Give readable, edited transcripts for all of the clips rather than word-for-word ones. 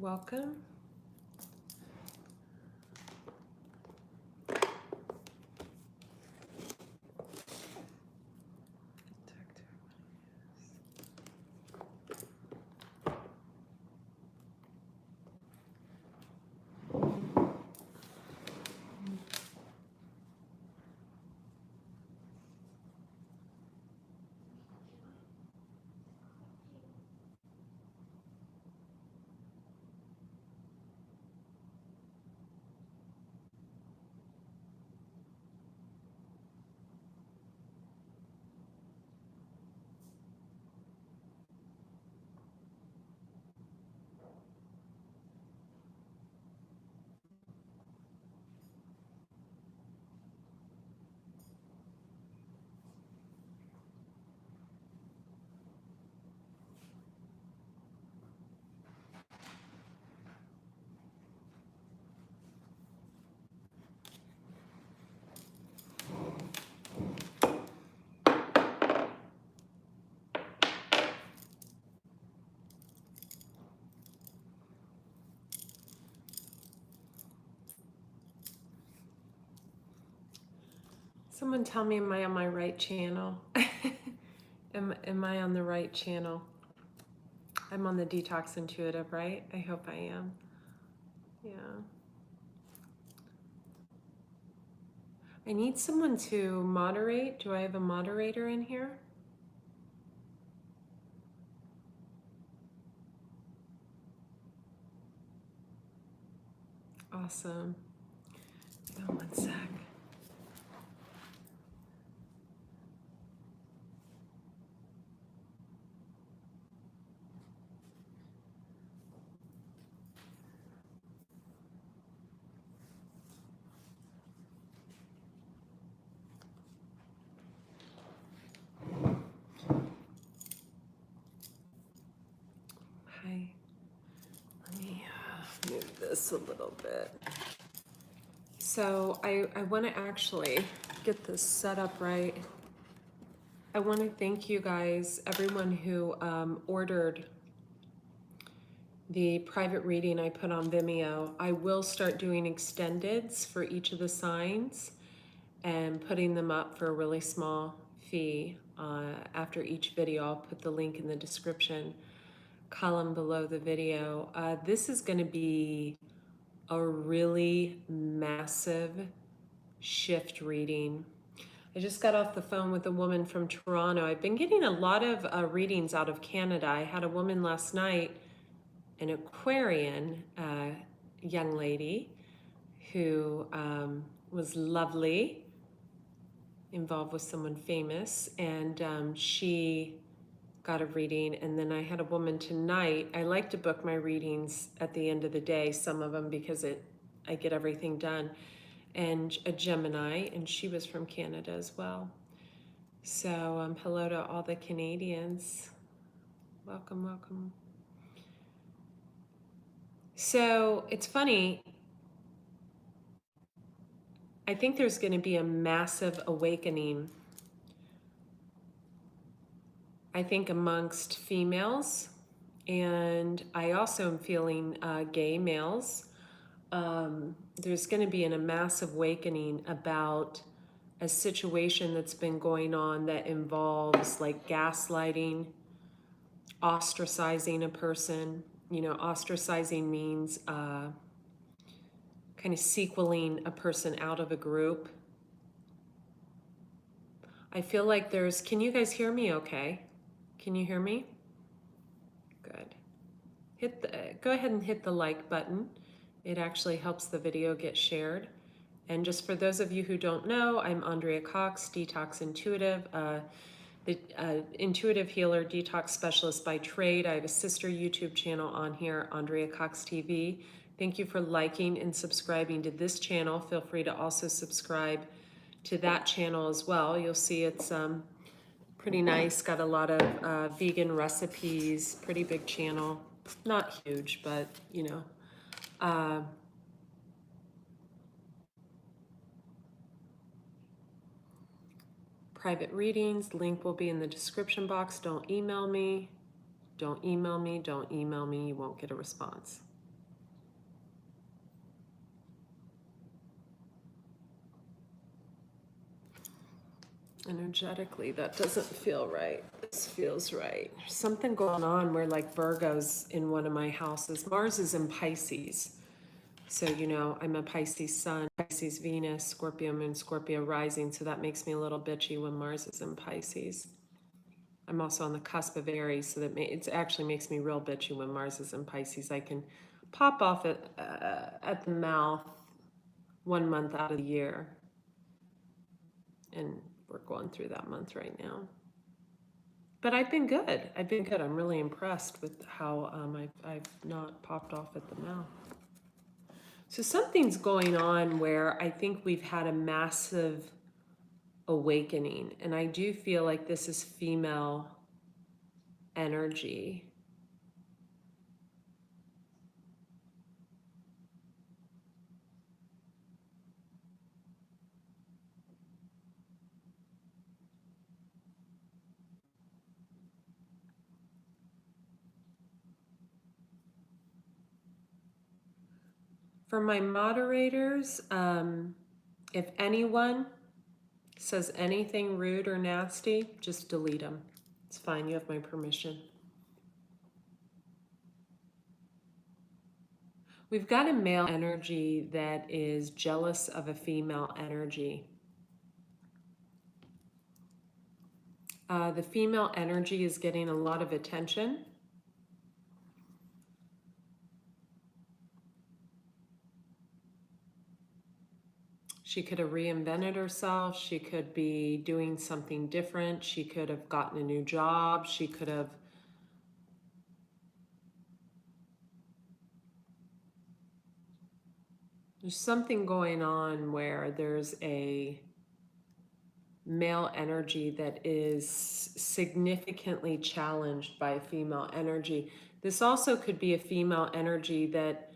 welcome. Someone tell me, am I on my right channel? Am I on the right channel? I'm on the Detox Intuitive, right? I hope I am. Yeah. I need someone to moderate. Do I have a moderator in here? Awesome. Hang on one sec. Hi. Let me move this a little bit. So I want to actually get this set up right. I want to thank you guys, everyone who ordered the private reading I put on Vimeo. I will start doing extendeds for each of the signs and putting them up for a really small fee after each video. I'll put the link in the description column below the video. This is going to be a really massive shift reading. I just got off the phone with a woman from Toronto. I've been getting a lot of readings out of Canada. I had a woman last night, an Aquarian young lady who was lovely, involved with someone famous, and she got a reading. And then I had a woman tonight. I like to book my readings at the end of the day, some of them, because I get everything done. And a Gemini, and she was from Canada as well. So hello to all the Canadians. Welcome, welcome. So it's funny. I think there's going to be a massive awakening, I think, amongst females, and I also am feeling gay males. There's going to be a massive awakening about a situation that's been going on that involves like gaslighting, ostracizing a person. You know, ostracizing means kind of sequeling a person out of a group. I feel like there's, can you guys hear me okay? Can you hear me? Good. Go ahead and hit the like button. It actually helps the video get shared. And just for those of you who don't know, I'm Andrea Cox, Detox Intuitive, the intuitive healer, detox specialist by trade. I have a sister YouTube channel on here, Andrea Cox TV. Thank you for liking and subscribing to this channel. Feel free to also subscribe to that channel as well. You'll see it's pretty nice, got a lot of vegan recipes, pretty big channel. Not huge, but you know. Private readings, link will be in the description box. Don't email me. Don't email me. Don't email me. You won't get a response. Energetically, that doesn't feel right. This feels right. There's something going on where, like, Virgo's in one of my houses. Mars is in Pisces. So, you know, I'm a Pisces sun, Pisces Venus, Scorpio moon, Scorpio rising. So that makes me a little bitchy when Mars is in Pisces. I'm also on the cusp of Aries, so that it actually makes me real bitchy when Mars is in Pisces. I can pop off at the mouth 1 month out of the year. And we're going through that month right now. But I've been good. I've been good. I'm really impressed with how I've not popped off at the mouth. So something's going on where I think we've had a massive awakening. And I do feel like this is female energy. For my moderators, if anyone says anything rude or nasty, just delete them. It's fine. You have my permission. We've got a male energy that is jealous of a female energy. The female energy is getting a lot of attention. She could have reinvented herself. She could be doing something different. She could have gotten a new job. She could have there's something going on where there's a male energy that is significantly challenged by a female energy. This also could be a female energy that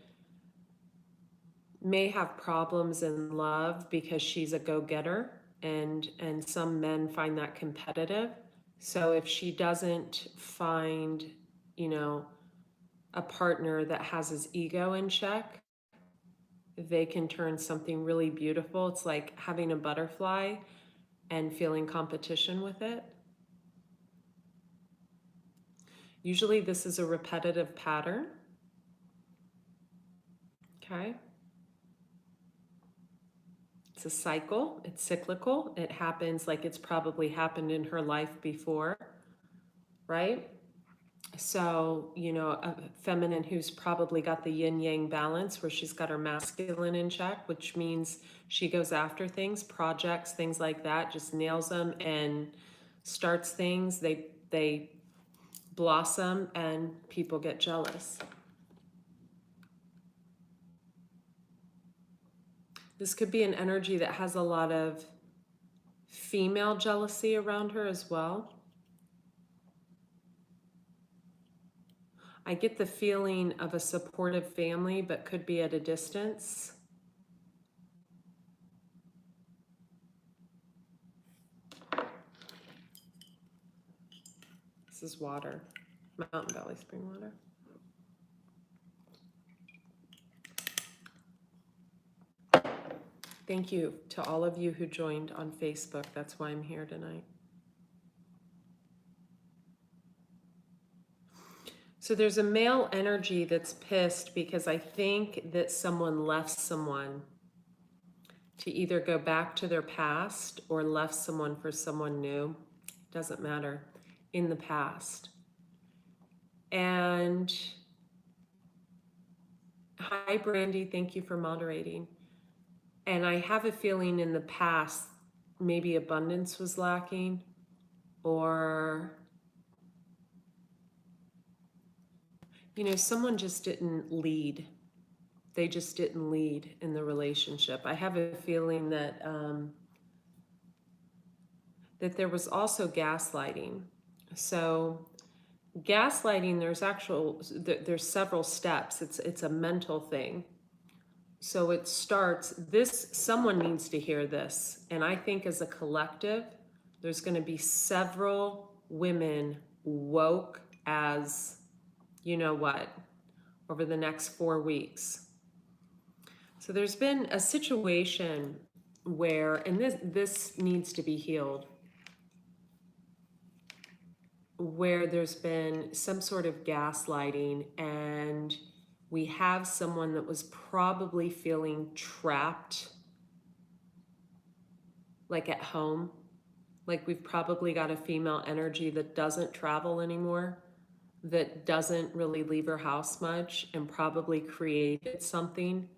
may have problems in love because she's a go-getter, and some men find that competitive. So if she doesn't find, you know, a partner that has his ego in check, they can turn something really beautiful. It's like having a butterfly and feeling competition with it. Usually this is a repetitive pattern. Okay. It's a cycle. It's cyclical. It happens like it's probably happened in her life before, right? So, you know, a feminine who's probably got the yin yang balance where she's got her masculine in check, which means she goes after things, projects, things like that, just nails them and starts things. They blossom and people get jealous. This could be an energy that has a lot of female jealousy around her as well. I get the feeling of a supportive family, but could be at a distance. This is water, Mountain Valley spring water. Thank you to all of you who joined on Facebook. That's why I'm here tonight. So there's a male energy that's pissed because I think that someone left someone to either go back to their past or left someone for someone new. Doesn't matter. In the past. And hi, Brandy. Thank you for moderating. And I have a feeling in the past, maybe abundance was lacking, or, you know, someone just didn't lead. They just didn't lead in the relationship. I have a feeling that that there was also gaslighting. So gaslighting, there's several steps. It's a mental thing. So it starts, someone needs to hear this. And I think as a collective, there's going to be several women woke as, you know what, over the next 4 weeks. So there's been a situation where, and this needs to be healed. where there's been some sort of gaslighting, and we have someone that was probably feeling trapped, like at home. Like we've probably got a female energy that doesn't travel anymore, that doesn't really leave her house much, and probably created something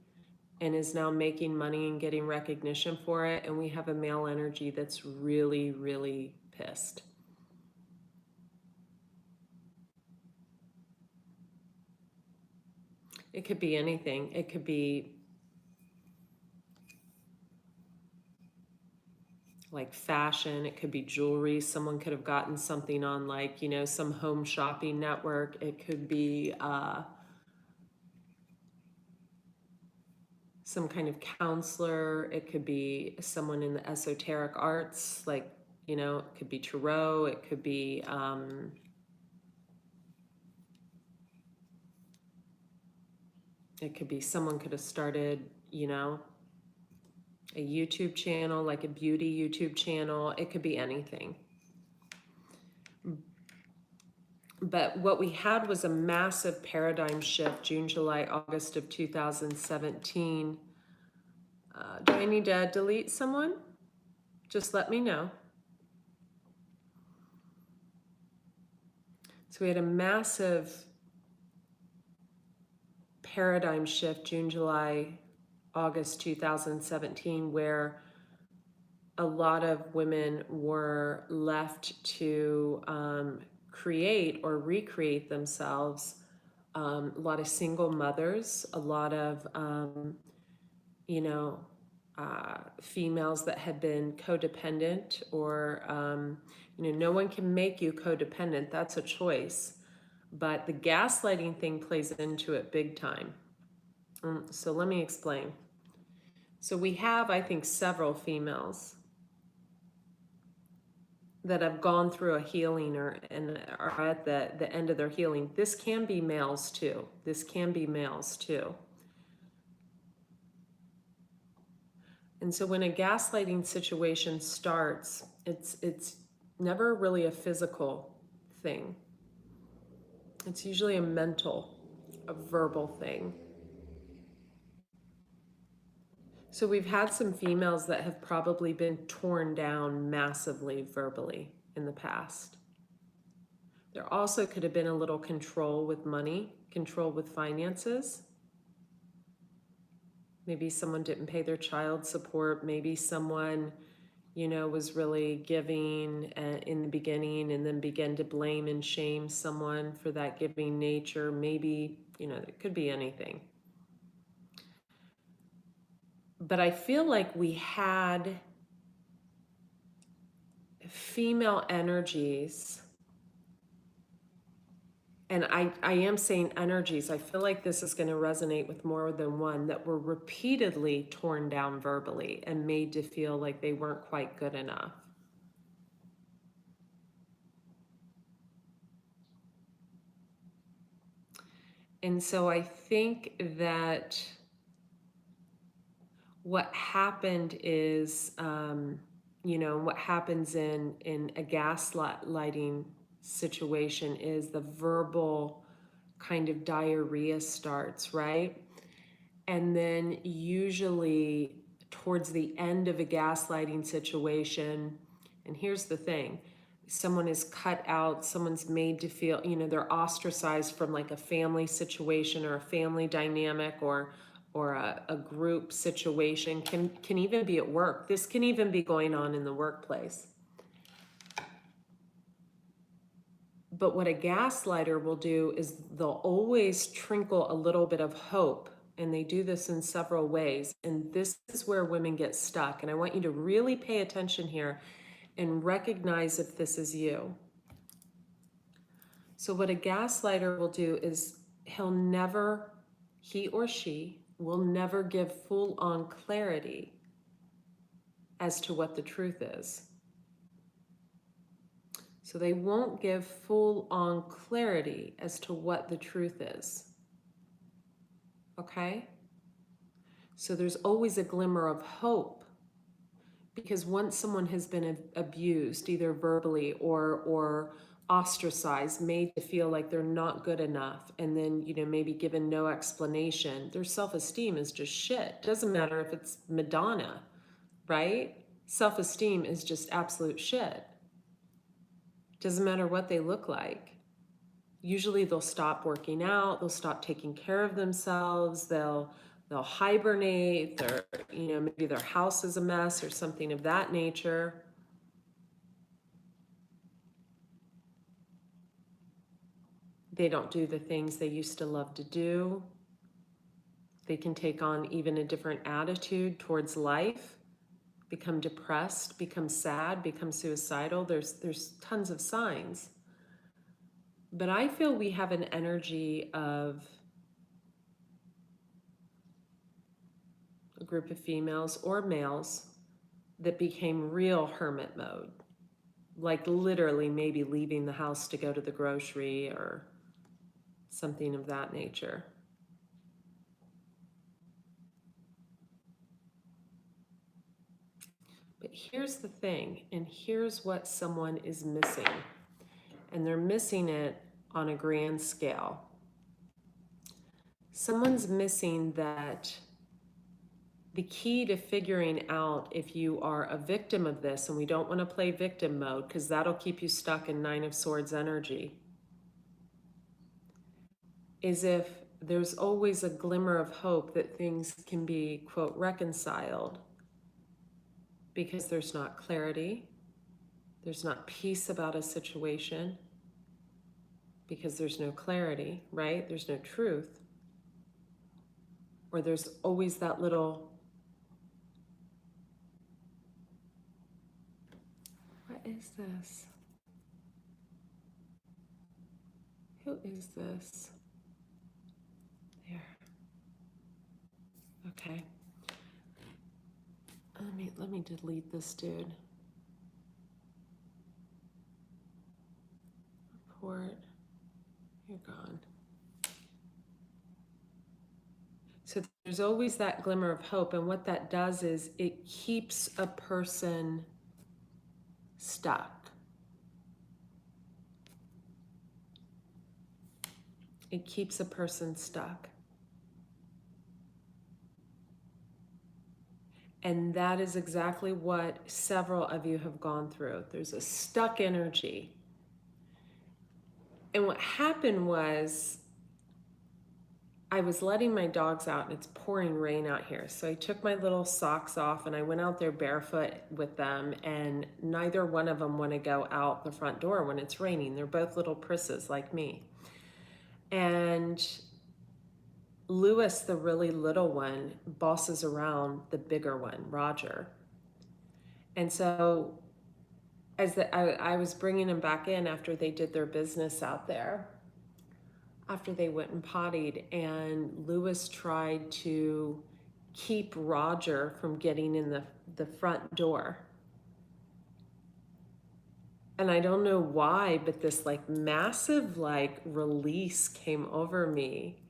and is now making money and getting recognition for it. And we have a male energy that's really, really pissed. It could be anything. It could be like fashion, it could be jewelry. Someone could have gotten something on, like, some home shopping network. It could be some kind of counselor. It could be someone in the esoteric arts, like, it could be tarot. It could be someone could have started, a YouTube channel, like a beauty YouTube channel. It could be anything. But what we had was a massive paradigm shift, June, July, August of 2017. Do I need to delete someone? Just let me know. So we had a massive paradigm shift, June, July, August 2017, where a lot of women were left to create or recreate themselves. A lot of single mothers, a lot of, females that had been codependent, or, no one can make you codependent. That's a choice. But the gaslighting thing plays into it big time. So let me explain. So we have, I think, several females that have gone through a healing and are at the end of their healing. This can be males too. This can be males too. And so when a gaslighting situation starts, it's never really a physical thing. It's usually a mental, a verbal thing. So we've had some females that have probably been torn down massively verbally in the past. There also could have been a little control with money, control with finances. Maybe someone didn't pay their child support. Maybe someone, was really giving in the beginning and then began to blame and shame someone for that giving nature. Maybe, it could be anything. But I feel like we had female energies, and I am saying energies. I feel like this is going to resonate with more than one, that were repeatedly torn down verbally and made to feel like they weren't quite good enough. And so I think that what happened is, what happens in a gaslighting situation is the verbal kind of diarrhea starts, right? And then usually towards the end of a gaslighting situation, and here's the thing, someone is cut out, someone's made to feel, they're ostracized from like a family situation or a family dynamic, or a group situation, can even be at work. This can even be going on in the workplace. But what a gaslighter will do is they'll always trinkle a little bit of hope. And they do this in several ways. And this is where women get stuck. And I want you to really pay attention here and recognize if this is you. So what a gaslighter will do is he or she will never give full-on clarity as to what the truth is. So they won't give full-on clarity as to what the truth is. Okay? So there's always a glimmer of hope, because once someone has been abused, either verbally or ostracized, made to feel like they're not good enough, and then, maybe given no explanation, their self-esteem is just shit. Doesn't matter if it's Madonna, right? Self-esteem is just absolute shit. Doesn't matter what they look like. Usually they'll stop working out, they'll stop taking care of themselves, they'll hibernate, maybe their house is a mess or something of that nature. They don't do the things they used to love to do. They can take on even a different attitude towards life, become depressed, become sad, become suicidal. There's tons of signs. But I feel we have an energy of a group of females or males that became real hermit mode. Like literally maybe leaving the house to go to the grocery or something of that nature. But here's the thing, and here's what someone is missing. And they're missing it on a grand scale. Someone's missing that the key to figuring out if you are a victim of this, and we don't want to play victim mode because that'll keep you stuck in Nine of Swords energy, is if there's always a glimmer of hope that things can be, quote, reconciled, because there's not clarity, there's not peace about a situation, because there's no clarity, right? There's no truth. Or there's always that little, what is this? Who is this? There. Okay. Let me delete this dude. Report. You're gone. So there's always that glimmer of hope, and what that does is it keeps a person stuck. It keeps a person stuck. And that is exactly what several of you have gone through. There's a stuck energy. And what happened was, I was letting my dogs out and it's pouring rain out here. So I took my little socks off and I went out there barefoot with them, and neither one of them want to go out the front door when it's raining. They're both little prisses like me. And Lewis, the really little one, bosses around the bigger one, Roger. And so I was bringing him back in after they did their business out there, after they went and pottied, and Lewis tried to keep Roger from getting in the front door. And I don't know why, but this massive release came over me.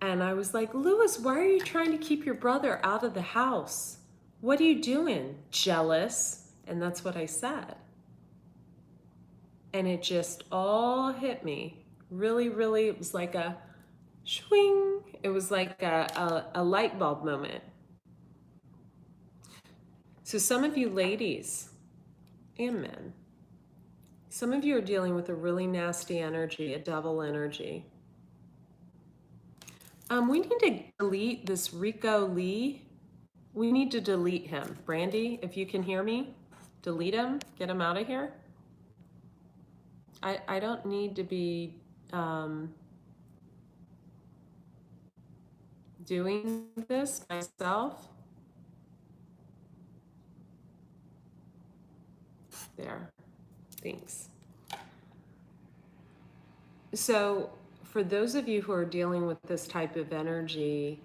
And I was like, Lewis, why are you trying to keep your brother out of the house? What are you doing? Jealous? And that's what I said. And it just all hit me. Really, really, it was like a swing. It was like a light bulb moment. So some of you ladies and men, some of you are dealing with a really nasty energy, a devil energy. We need to delete this Rico Lee. We need to delete him. Brandy, if you can hear me, delete him, get him out of here. I don't need to be doing this myself. There, thanks. So for those of you who are dealing with this type of energy,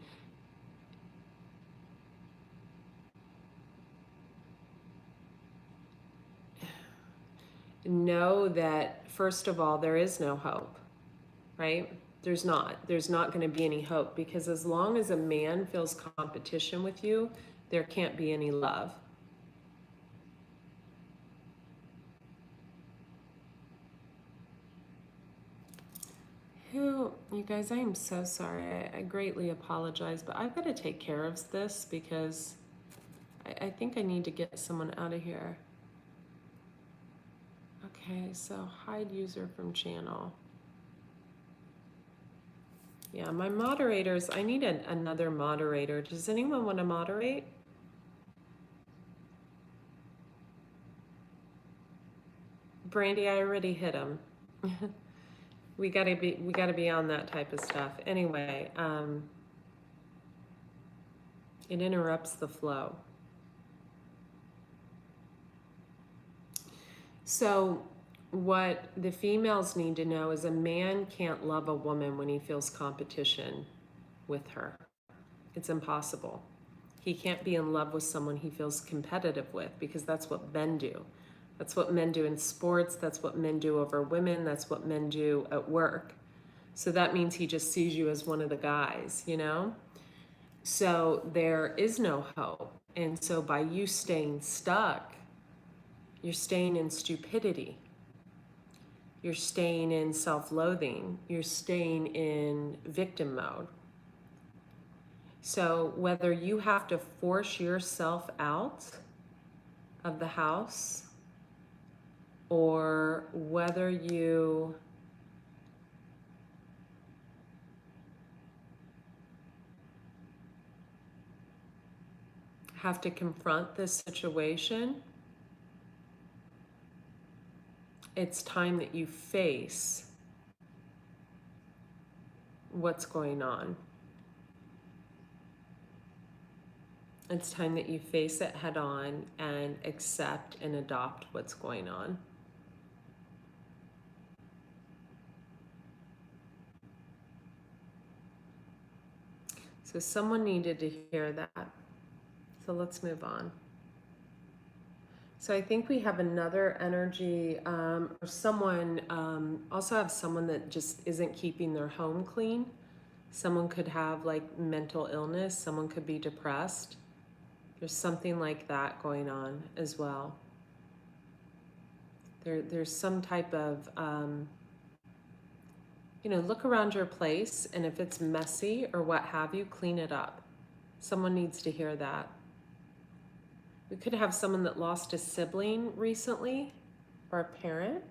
know that, first of all, there is no hope, right? There's not going to be any hope, because as long as a man feels competition with you, there can't be any love. you guys, I am so sorry. I greatly apologize, but I've got to take care of this because I think I need to get someone out of here. Okay, so hide user from channel. Yeah, my moderators, I need another moderator. Does anyone want to moderate? Brandy, I already hit him. We gotta be on that type of stuff. Anyway, it interrupts the flow. So what the females need to know is a man can't love a woman when he feels competition with her. It's impossible. He can't be in love with someone he feels competitive with, because that's what men do. That's what men do in sports. That's what men do over women. That's what men do at work. So that means he just sees you as one of the guys, you know? So there is no hope. And so by you staying stuck, you're staying in stupidity. You're staying in self-loathing. You're staying in victim mode. So whether you have to force yourself out of the house, or whether you have to confront this situation, it's time that you face what's going on. It's time that you face it head on and accept and adopt what's going on. So someone needed to hear that. So let's move on. So I think we have another energy, or someone, also have someone that just isn't keeping their home clean. Someone could have like mental illness. Someone could be depressed. There's something like that going on as well. There's some type of, look around your place, and if it's messy or what have you, clean it up. Someone needs to hear that. We could have someone that lost a sibling recently, or a parent.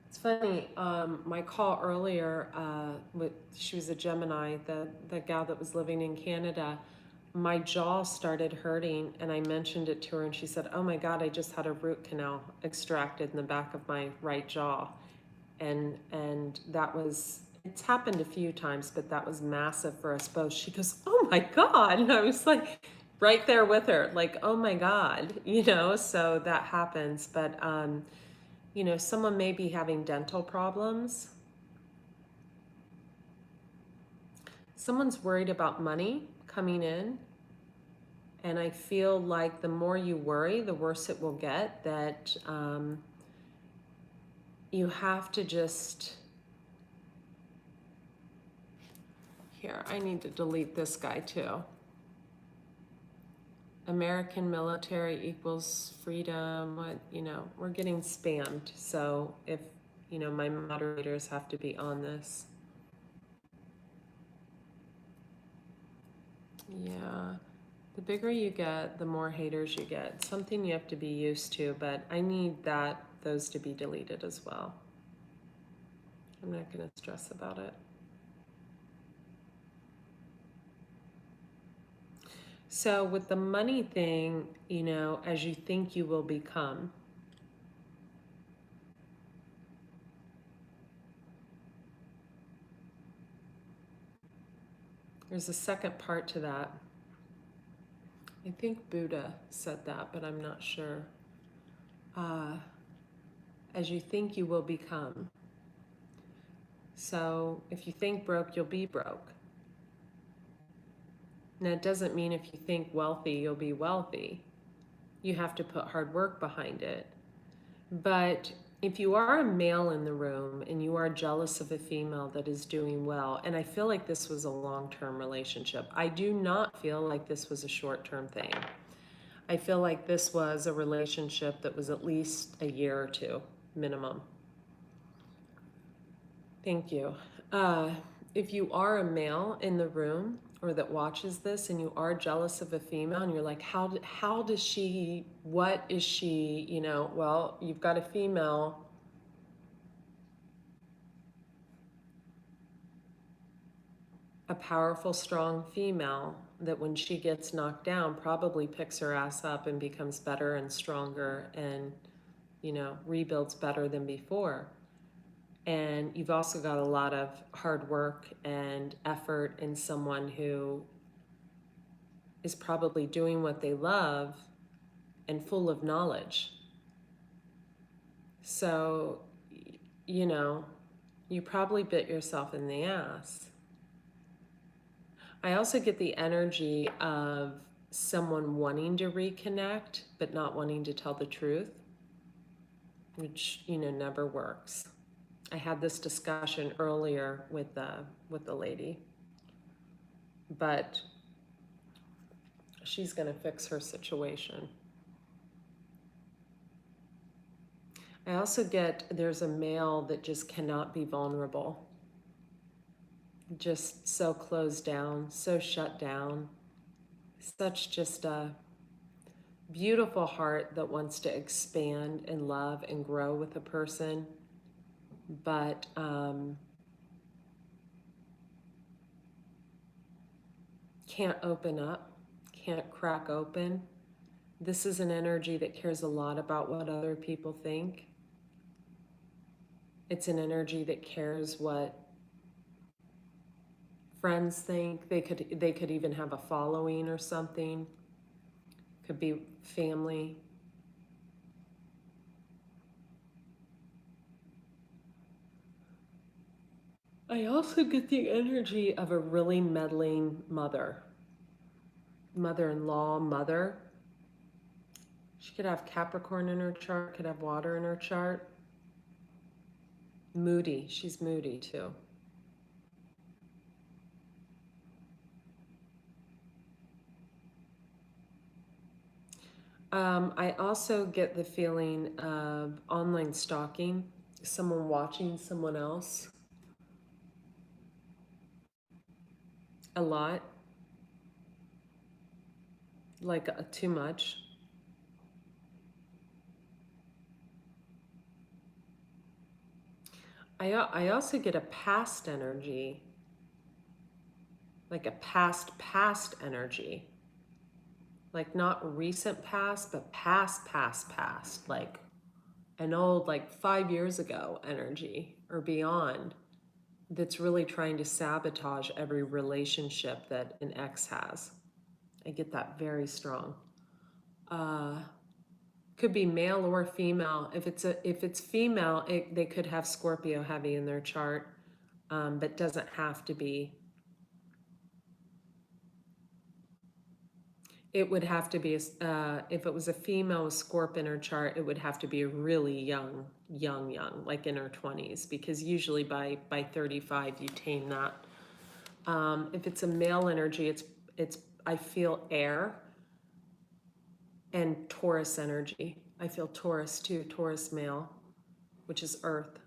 It's funny, my call earlier, she was a Gemini, the gal that was living in Canada. My jaw started hurting, and I mentioned it to her, and she said, oh my God, I just had a root canal extracted in the back of my right jaw. And that was, it's happened a few times, but that was massive for us both. She goes, oh my God. And I was like, right there with her, like, oh my God, so that happens. But, someone may be having dental problems. Someone's worried about money coming in. And I feel like the more you worry, the worse it will get, that you have to just, here, I need to delete this guy too. American military equals freedom, we're getting spammed. So if, my moderators have to be on this. Yeah. The bigger you get, the more haters you get. Something you have to be used to, but I need those to be deleted as well. I'm not going to stress about it. So with the money thing, as you think you will become. There's a second part to that. I think Buddha said that, but I'm not sure. As you think you will become. So if you think broke, you'll be broke. Now, it doesn't mean if you think wealthy, you'll be wealthy. You have to put hard work behind it. But if you are a male in the room and you are jealous of a female that is doing well, and I feel like this was a long-term relationship. I do not feel like this was a short-term thing. I feel like this was a relationship that was at least a year or two minimum. Thank you. Uh, if you are a male in the room or that watches this and you are jealous of a female and you're like, how does she, what is she, well, you've got a female, a powerful, strong female that when she gets knocked down probably picks her ass up and becomes better and stronger and, rebuilds better than before. And you've also got a lot of hard work and effort in someone who is probably doing what they love and full of knowledge. So, you know, you probably bit yourself in the ass. I also get the energy of someone wanting to reconnect but not wanting to tell the truth, which, never works. I had this discussion earlier with the lady, but she's going to fix her situation. I also get there's a male that just cannot be vulnerable. Just so closed down, so shut down. Such just a beautiful heart that wants to expand and love and grow with a person, but can't open up, can't crack open. This is an energy that cares a lot about what other people think. It's an energy that cares what friends think. They could even have a following or something. Could be family. I also get the energy of a really meddling mother-in-law, mother. She could have Capricorn in her chart, could have water in her chart. Moody, she's moody too. I also get the feeling of online stalking, someone watching someone else a lot, like too much. I also get a past energy, like a past energy, like not recent past, but past, like an old, like 5 years ago energy or beyond that's really trying to sabotage every relationship that an ex has. I get that very strong. Could be male or female. If it's female, they could have Scorpio heavy in their chart, but doesn't have to be. It would have to be if it was a female with Scorp in her chart, it would have to be a really young, like in her 20s, because usually by 35 you tame that. If it's a male energy, it's I feel air and Taurus energy. I feel Taurus too, Taurus male, which is earth.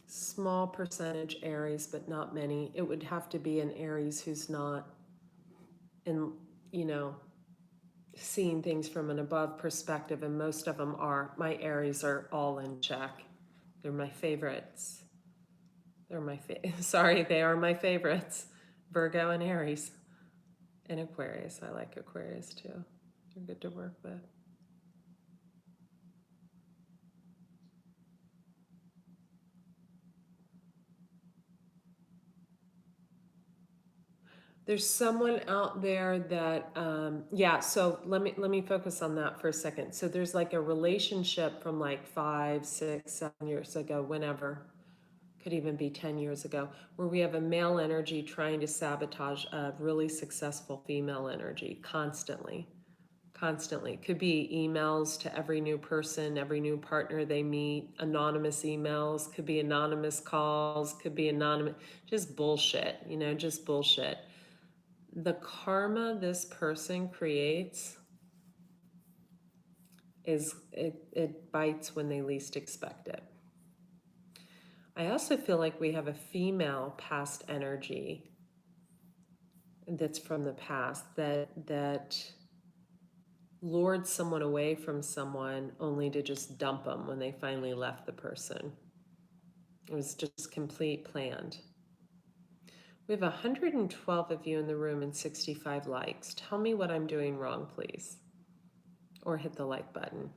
Small percentage Aries, but not many. It would have to be an Aries who's not in, seeing things from an above perspective, and most of them are. My Aries are all in check. They're my favorites. Sorry, they are my favorites. Virgo and Aries. And Aquarius. I like Aquarius too. They're good to work with. There's someone out there that, yeah. So let me focus on that for a second. So there's like a relationship from like 5, 6, 7 years ago, whenever, could even be 10 years ago, where we have a male energy trying to sabotage a really successful female energy constantly. Constantly. Could be emails to every new person, every new partner they meet, anonymous emails, could be anonymous calls, could be anonymous, just bullshit, just bullshit. the karma this person creates is it bites when they least expect it. I also feel like we have a female past energy that's from the past that lured someone away from someone only to just dump them when they finally left the person. It was just complete planned. We have 112 of you in the room and 65 likes. Tell me what I'm doing wrong, please. Or hit the like button.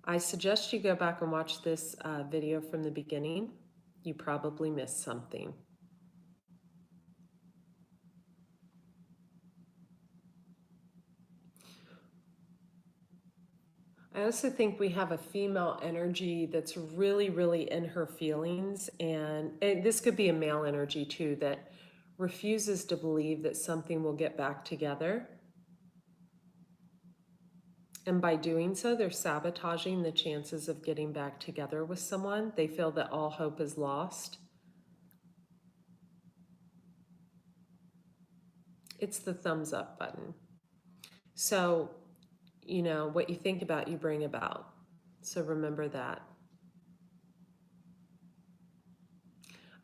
I suggest you go back and watch this video from the beginning. You probably missed something. I also think we have a female energy that's really, really in her feelings. And this could be a male energy too, that refuses to believe that something will get back together. And by doing so, they're sabotaging the chances of getting back together with someone. They feel that all hope is lost. It's the thumbs up button. So, you know, what you think about, you bring about. So remember that.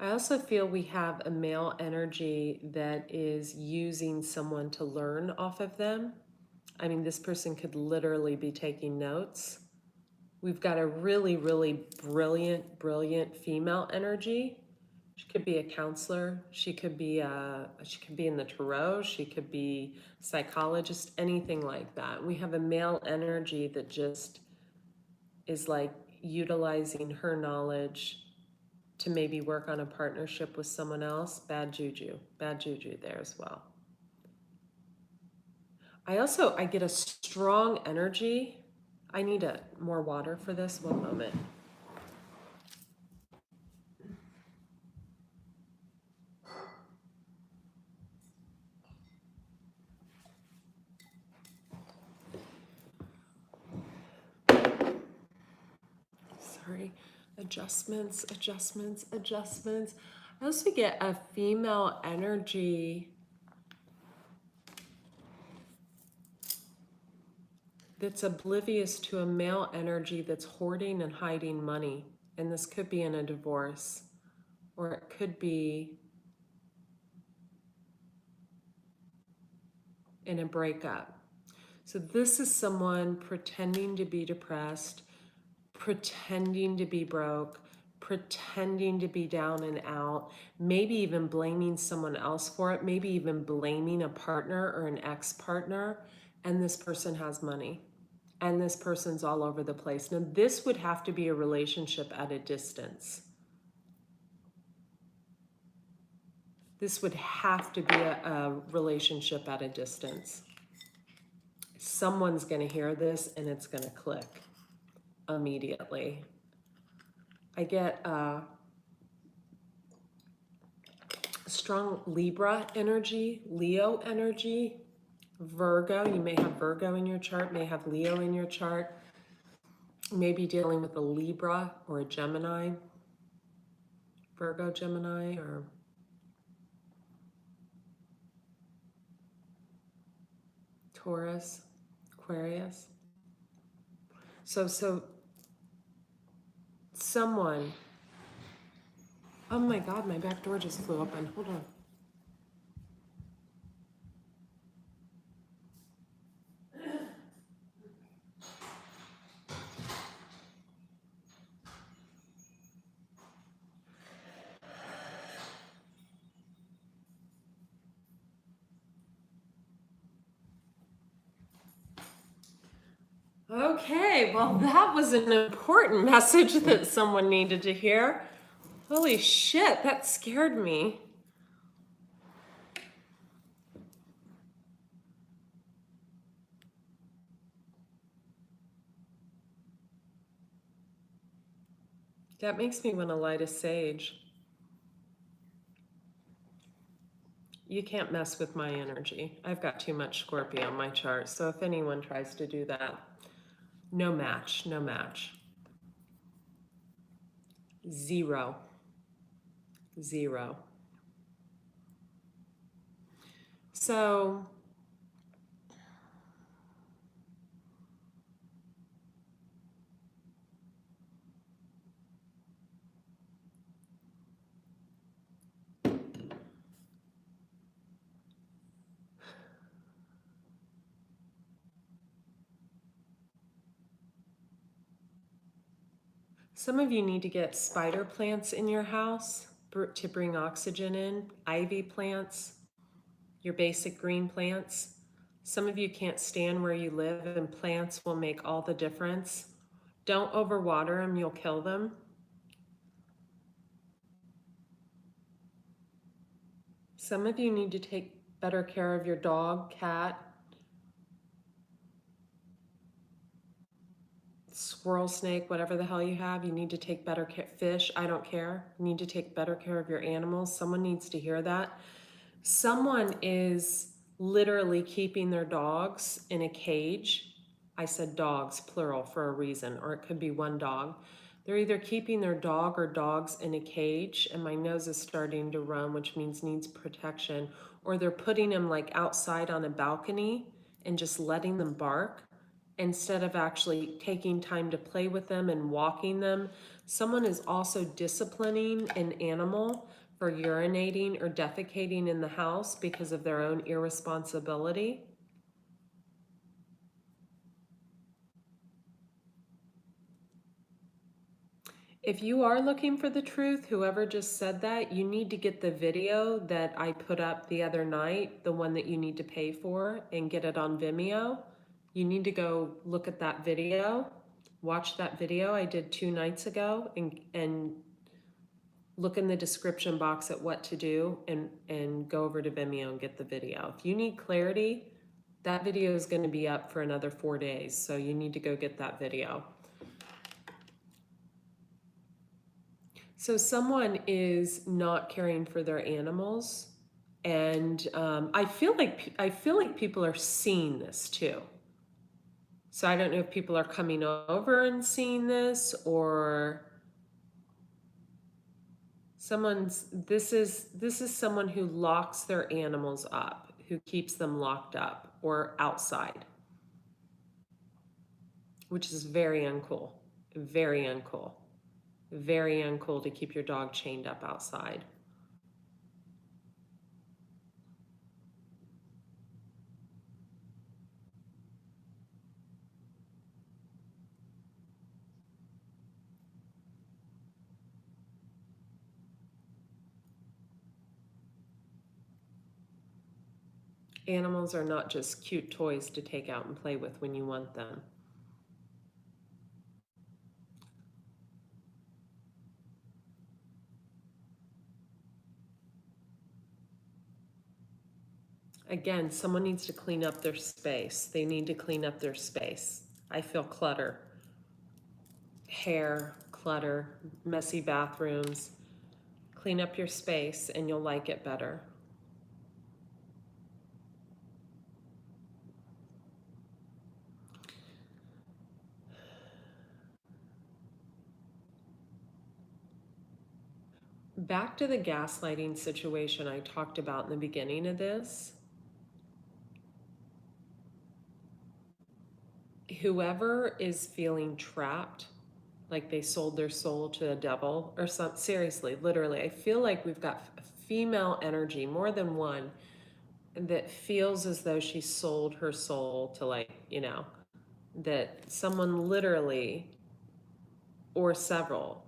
I also feel we have a male energy that is using someone to learn off of them. I mean, this person could literally be taking notes. We've got a really, really brilliant female energy. She could be a counselor. She could be in the tarot. She could be a psychologist, anything like that. We have a male energy that just is like utilizing her knowledge to maybe work on a partnership with someone else. Bad juju there as well. I get a strong energy. I need more water for this. One moment. Sorry. Adjustments. I also get a female energy that's oblivious to a male energy that's hoarding and hiding money. And this could be in a divorce, or it could be in a breakup. So this is someone pretending to be depressed, pretending to be broke, pretending to be down and out, maybe even blaming someone else for it, maybe even blaming a partner or an ex-partner, and this person has money. And this person's all over the place. Now, this would have to be a relationship at a distance. This would have to be a relationship at a distance. Someone's going to hear this and it's going to click immediately. I get strong Libra energy, Leo energy, Virgo. You may have Virgo in your chart, may have Leo in your chart. Maybe dealing with a Libra or a Gemini, Virgo, Gemini, or Taurus, Aquarius. So someone, oh my God, my back door just flew open. Hold on. Okay, well, that was an important message that someone needed to hear. Holy shit, that scared me. That makes me want to light a sage. You can't mess with my energy. I've got too much Scorpio on my chart, so if anyone tries to do that, no match, no match. Zero. 0. So some of you need to get spider plants in your house to bring oxygen in, ivy plants, your basic green plants. Some of you can't stand where you live, and plants will make all the difference. Don't overwater them, you'll kill them. Some of you need to take better care of your dog, cat, squirrel, snake, whatever the hell you have. You need to take better care. Fish, I don't care. You need to take better care of your animals. Someone needs to hear that. Someone is literally keeping their dogs in a cage. I said dogs, plural, for a reason, or it could be one dog. They're either keeping their dog or dogs in a cage, and my nose is starting to run, which means needs protection, or they're putting them like outside on a balcony and just letting them bark instead of actually taking time to play with them and walking them. Someone is also disciplining an animal for urinating or defecating in the house because of their own irresponsibility. If you are looking for the truth, whoever just said that, you need to get the video that I put up the other night, the one that you need to pay for, and get it on Vimeo. You need to go look at that video, watch that video I did 2 nights ago, and look in the description box at what to do, and go over to Vimeo and get the video. If you need clarity, that video is going to be up for another 4 days, so you need to go get that video. So someone is not caring for their animals, and I feel like people are seeing this too. So I don't know if people are coming over and seeing this, or this is someone who locks their animals up, who keeps them locked up or outside, which is very uncool, very uncool, very uncool to keep your dog chained up outside. Animals are not just cute toys to take out and play with when you want them. Again, someone needs to clean up their space. They need to clean up their space. I feel clutter, hair, clutter, messy bathrooms. Clean up your space and you'll like it better. Back to the gaslighting situation I talked about in the beginning of this. Whoever is feeling trapped, like they sold their soul to the devil or something, seriously, literally, I feel like we've got female energy, more than one, that feels as though she sold her soul to, like, that someone literally, or several,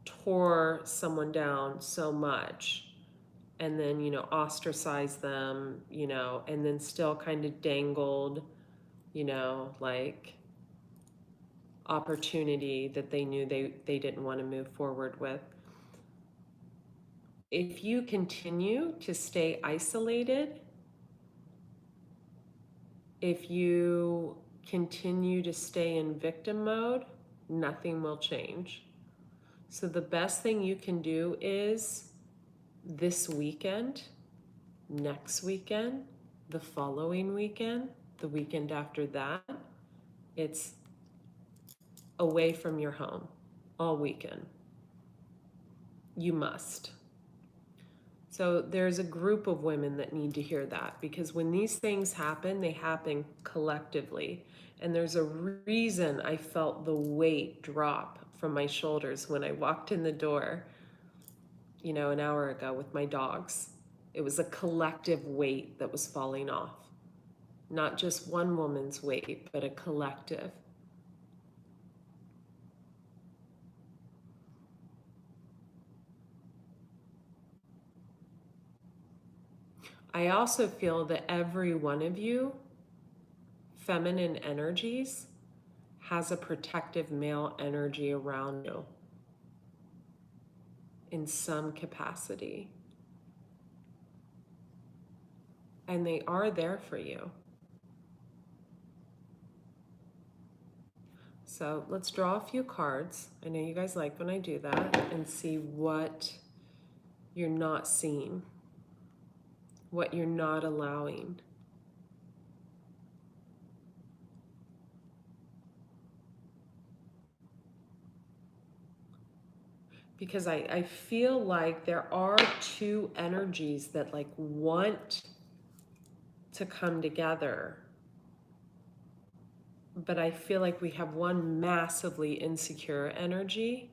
tore someone down so much and then, ostracized them, and then still kind of dangled, like opportunity that they knew they didn't want to move forward with. If you continue to stay isolated, if you continue to stay in victim mode, nothing will change. So the best thing you can do is this weekend, next weekend, the following weekend, the weekend after that, it's away from your home all weekend. You must. So there's a group of women that need to hear that, because when these things happen, they happen collectively. And there's a reason I felt the weight drop from my shoulders when I walked in the door, an hour ago with my dogs. It was a collective weight that was falling off. Not just one woman's weight, but a collective. I also feel that every one of you, feminine energies, has a protective male energy around you in some capacity. And they are there for you. So let's draw a few cards. I know you guys like when I do that, and see what you're not seeing, what you're not allowing. Because I feel like there are two energies that like want to come together, but I feel like we have one massively insecure energy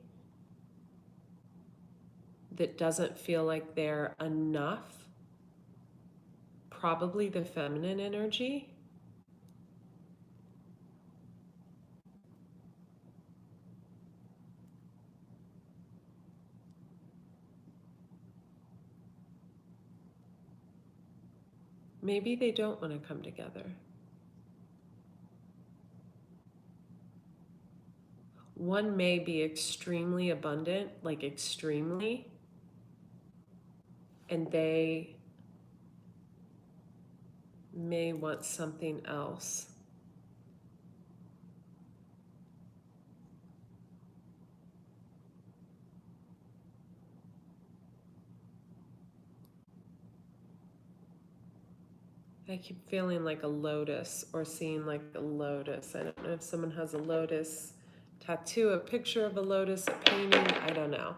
that doesn't feel like they're enough. Probably the feminine energy. Maybe they don't want to come together. One may be extremely abundant, like extremely, and they may want something else. I keep feeling like a lotus, or seeing like a lotus. I don't know if someone has a lotus tattoo, a picture of a lotus, a painting, I don't know.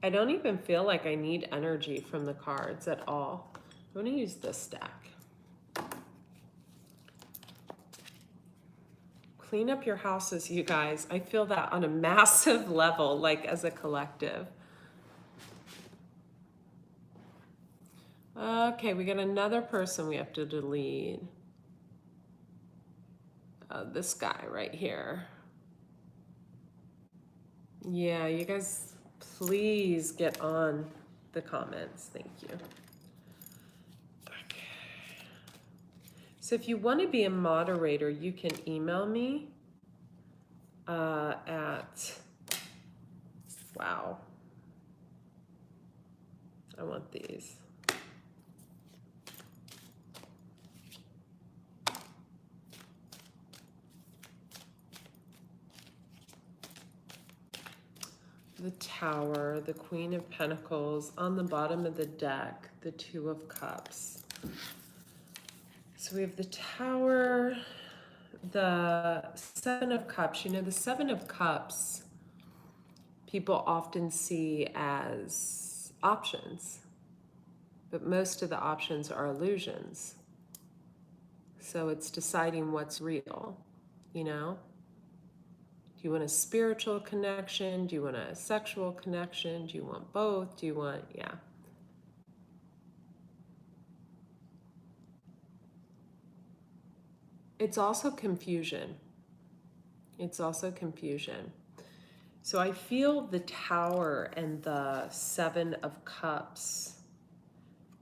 I don't even feel like I need energy from the cards at all. I'm going to use this stack. Clean up your houses, you guys. I feel that on a massive level, like as a collective. Okay, we got another person we have to delete. This guy right here. Yeah, you guys, please get on the comments. Thank you. Okay. So if you want to be a moderator, you can email me wow. I want these. The Tower, the Queen of Pentacles, on the bottom of the deck, the Two of Cups. So we have the Tower, the Seven of Cups. The Seven of Cups, people often see as options, but most of the options are illusions. So it's deciding what's real, Do you want a spiritual connection? Do you want a sexual connection? Do you want both? Do you want, yeah. It's also confusion. It's also confusion. So I feel the Tower and the Seven of Cups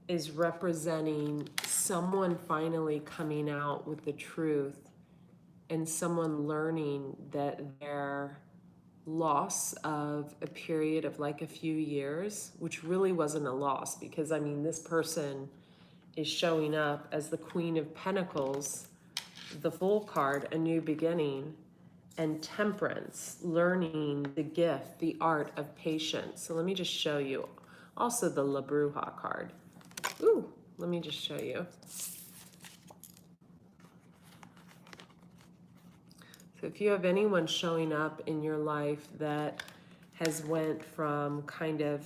is representing someone finally coming out with the truth, and someone learning that their loss of a period of like a few years, which really wasn't a loss, because this person is showing up as the Queen of Pentacles, the Fool card, a new beginning, and Temperance, learning the gift, the art of patience. So let me just show you. Also the La Bruja card. Ooh, let me just show you. So if you have anyone showing up in your life that has went from kind of,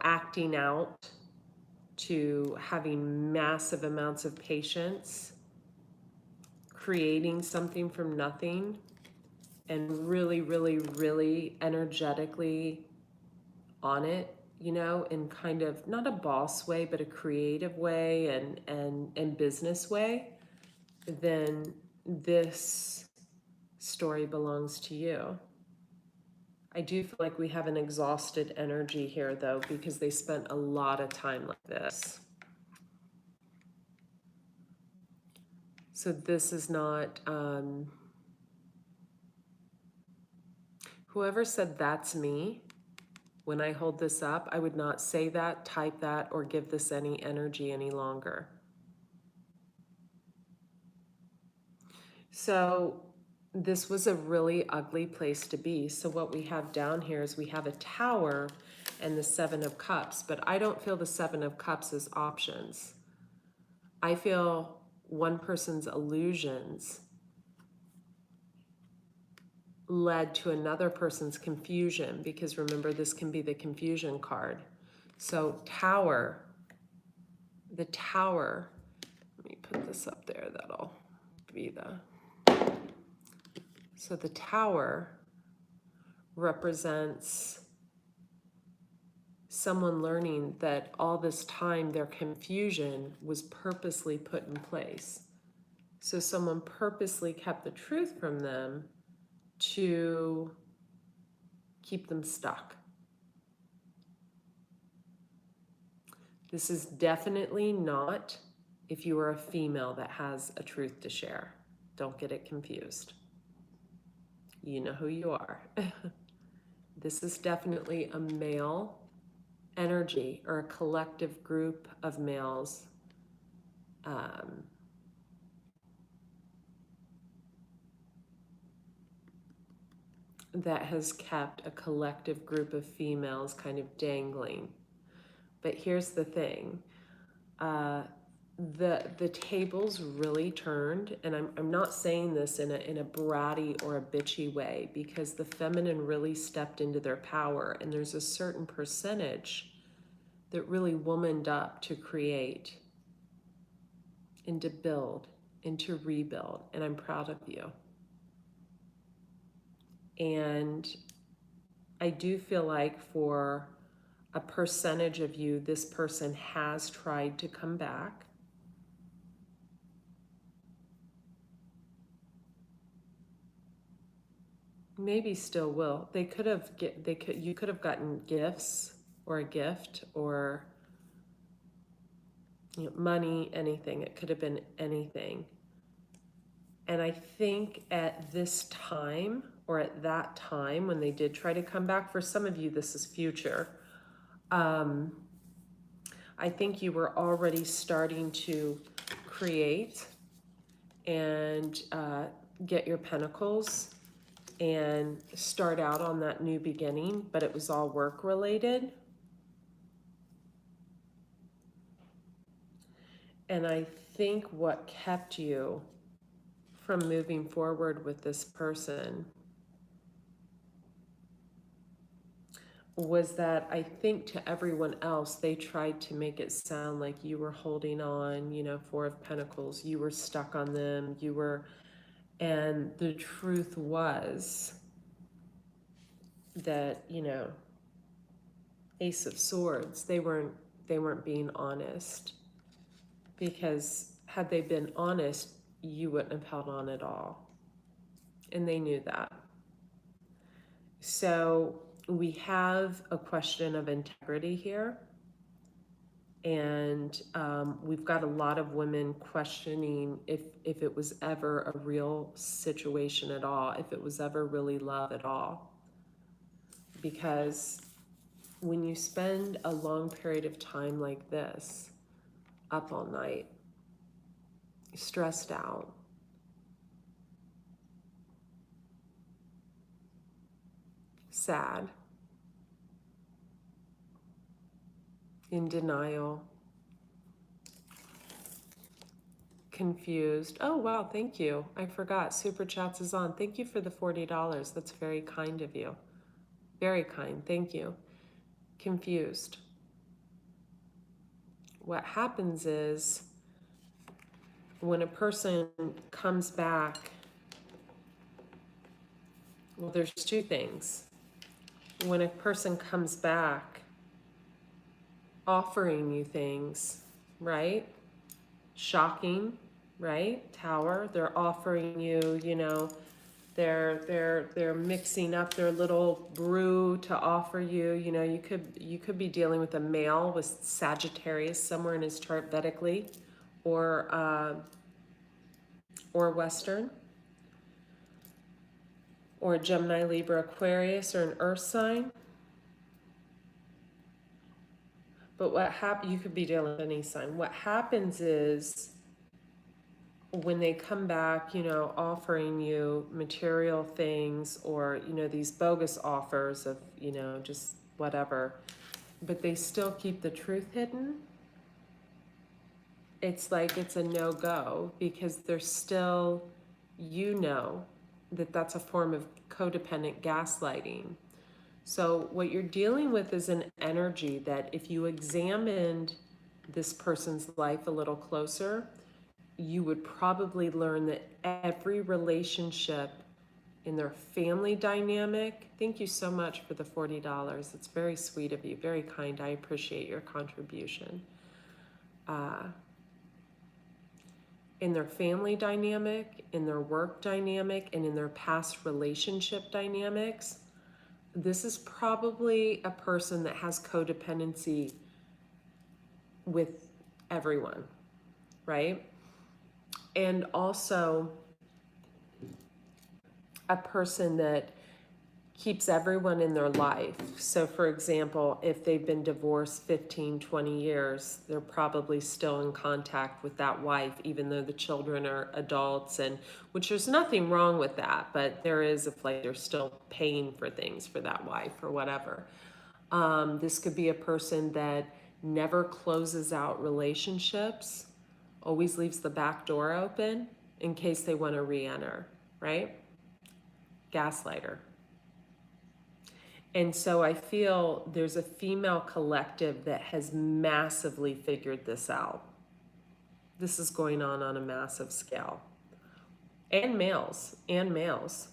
acting out to having massive amounts of patience, creating something from nothing, and really, really, really energetically on it, in kind of not a boss way, but a creative way and business way, then this story belongs to you. I do feel like we have an exhausted energy here, though, because they spent a lot of time like this. So this is not, whoever said that's me, when I hold this up, I would not say that, type that, or give this any energy any longer. So this was a really ugly place to be. So what we have down here is we have a Tower and the Seven of Cups, but I don't feel the Seven of Cups as options. I feel one person's illusions led to another person's confusion, because remember, this can be the confusion card. So Tower, the Tower, let me put this up there, that'll be so the Tower represents someone learning that all this time their confusion was purposely put in place. So someone purposely kept the truth from them to keep them stuck. This is definitely not if you are a female that has a truth to share. Don't get it confused. You know who you are. This is definitely a male energy, or a collective group of males that has kept a collective group of females kind of dangling. But here's the thing. The tables really turned, and I'm not saying this in a bratty or a bitchy way, because the feminine really stepped into their power, and there's a certain percentage that really womaned up to create and to build and to rebuild, and I'm proud of you. And I do feel like for a percentage of you, this person has tried to come back. Maybe still will. You could have gotten gifts, or a gift, or money, anything. It could have been anything. And I think at this time, or at that time when they did try to come back, for some of you this is future, I think you were already starting to create and get your pentacles and start out on that new beginning, but it was all work related. And I think what kept you from moving forward with this person was that, I think to everyone else, they tried to make it sound like you were holding on, Four of Pentacles, you were stuck on them, and the truth was that, Ace of Swords, they weren't being honest, because had they been honest, you wouldn't have held on at all. And they knew that. So we have a question of integrity here. And we've got a lot of women questioning if it was ever a real situation at all, if it was ever really love at all. Because when you spend a long period of time like this, up all night, stressed out, sad, in denial, confused. Oh, wow, thank you. I forgot. Super Chats is on. Thank you for the $40. That's very kind of you. Very kind. Thank you. confused. What happens is when a person comes back, well, there's two things. When a person comes back offering you things, right? Shocking, right? Tower, they're offering you, you know, they're mixing up their little brew to offer you. You know, you could be dealing with a male with Sagittarius somewhere in his chart Vedically, or Western, or a Gemini, Libra, Aquarius, or an Earth sign. But what happens? You could be dealing with any sign. What happens is when they come back, you know, offering you material things, or, you know, these bogus offers of, you know, just whatever, but they still keep the truth hidden, it's like it's a no-go, because they're still, you know, that that's a form of codependent gaslighting. So what you're dealing with is an energy that if you examined this person's life a little closer, you would probably learn that every relationship in their family dynamic, thank you so much for the $40. It's very sweet of you, very kind. I appreciate your contribution. In their family dynamic, in their work dynamic, and in their past relationship dynamics, this is probably a person that has codependency with everyone, right? And also a person that keeps everyone in their life. So for example, if they've been divorced 15, 20 years, they're probably still in contact with that wife, even though the children are adults, and which there's nothing wrong with that, but there is a like they're still paying for things for that wife or whatever. This could be a person that never closes out relationships, always leaves the back door open in case they want to re-enter, right? Gaslighter. And so I feel there's a female collective that has massively figured this out. This is going on a massive scale. And males, and males.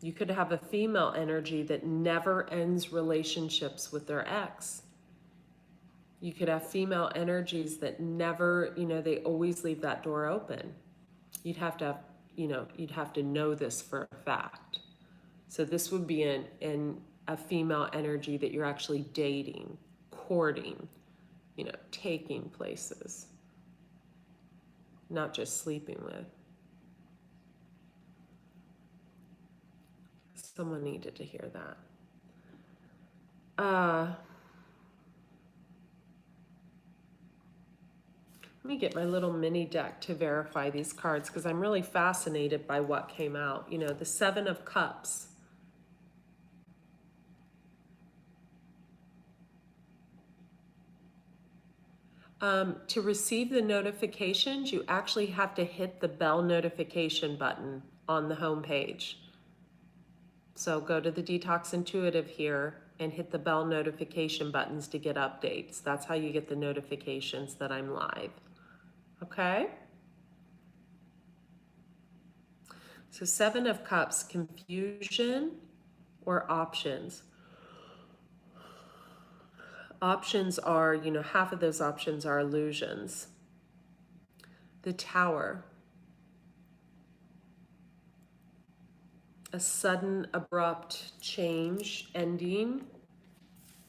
You could have a female energy that never ends relationships with their ex. You could have female energies that never, you know, they always leave that door open. You'd have to have, you know, you'd have to know this for a fact. So this would be in a female energy that you're actually dating, courting, you know, taking places, not just sleeping with. Someone needed to hear that. Let me get my little mini deck to verify these cards, because I'm really fascinated by what came out. You know, the Seven of Cups. To receive the notifications, you actually have to hit the bell notification button on the home page. So go to the Detox Intuitive here and hit the bell notification buttons to get updates. That's how you get the notifications that I'm live. Okay? So Seven of Cups, confusion or options. Options are, you know, half of those options are illusions. The Tower. A sudden, abrupt change, ending,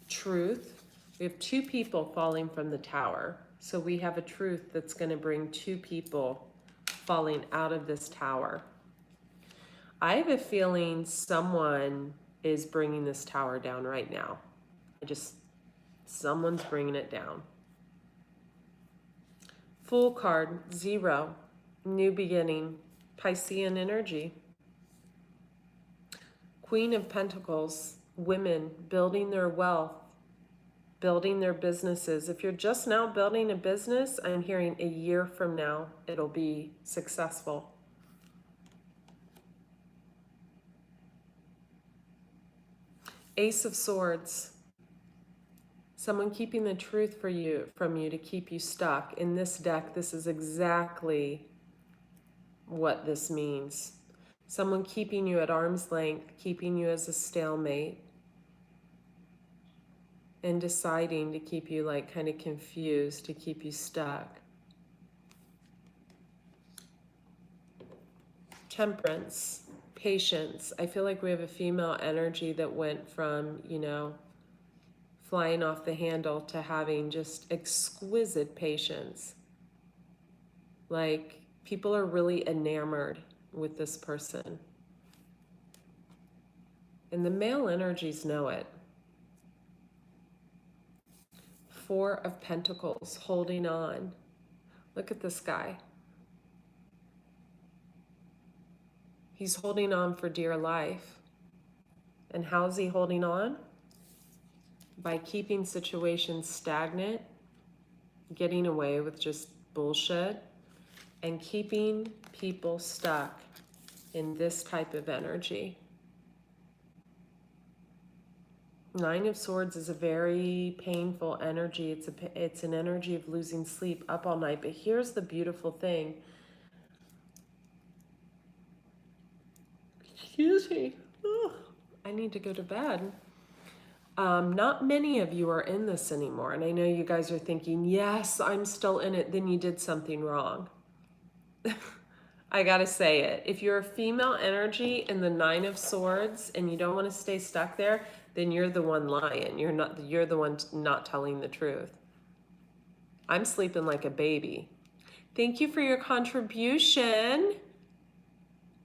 truth. We have two people falling from the tower. So we have a truth that's going to bring two people falling out of this tower. I have a feeling someone is bringing this tower down right now. Someone's bringing it down. Fool card, 0, new beginning, Piscean energy. Queen of Pentacles, women building their wealth, building their businesses. If you're just now building a business, I'm hearing a year from now, it'll be successful. Ace of Swords. Someone keeping the truth from you to keep you stuck. In this deck, this is exactly what this means. Someone keeping you at arm's length, keeping you as a stalemate, and deciding to keep you like kind of confused, to keep you stuck. Temperance, patience. I feel like we have a female energy that went from, flying off the handle to having just exquisite patience. Like, people are really enamored with this person. And the male energies know it. Four of Pentacles, holding on. Look at this guy. He's holding on for dear life. And how's he holding on? By keeping situations stagnant, getting away with just bullshit, and keeping people stuck in this type of energy. Nine of Swords is a very painful energy. It's an energy of losing sleep, up all night. But here's the beautiful thing. Excuse me. Oh, I need to go to bed. Not many of you are in this anymore. And I know you guys are thinking, yes, I'm still in it. Then you did something wrong. I gotta say it. If you're a female energy in the Nine of Swords and you don't want to stay stuck there, then you're the one lying. You're the one not telling the truth. I'm sleeping like a baby. Thank you for your contribution.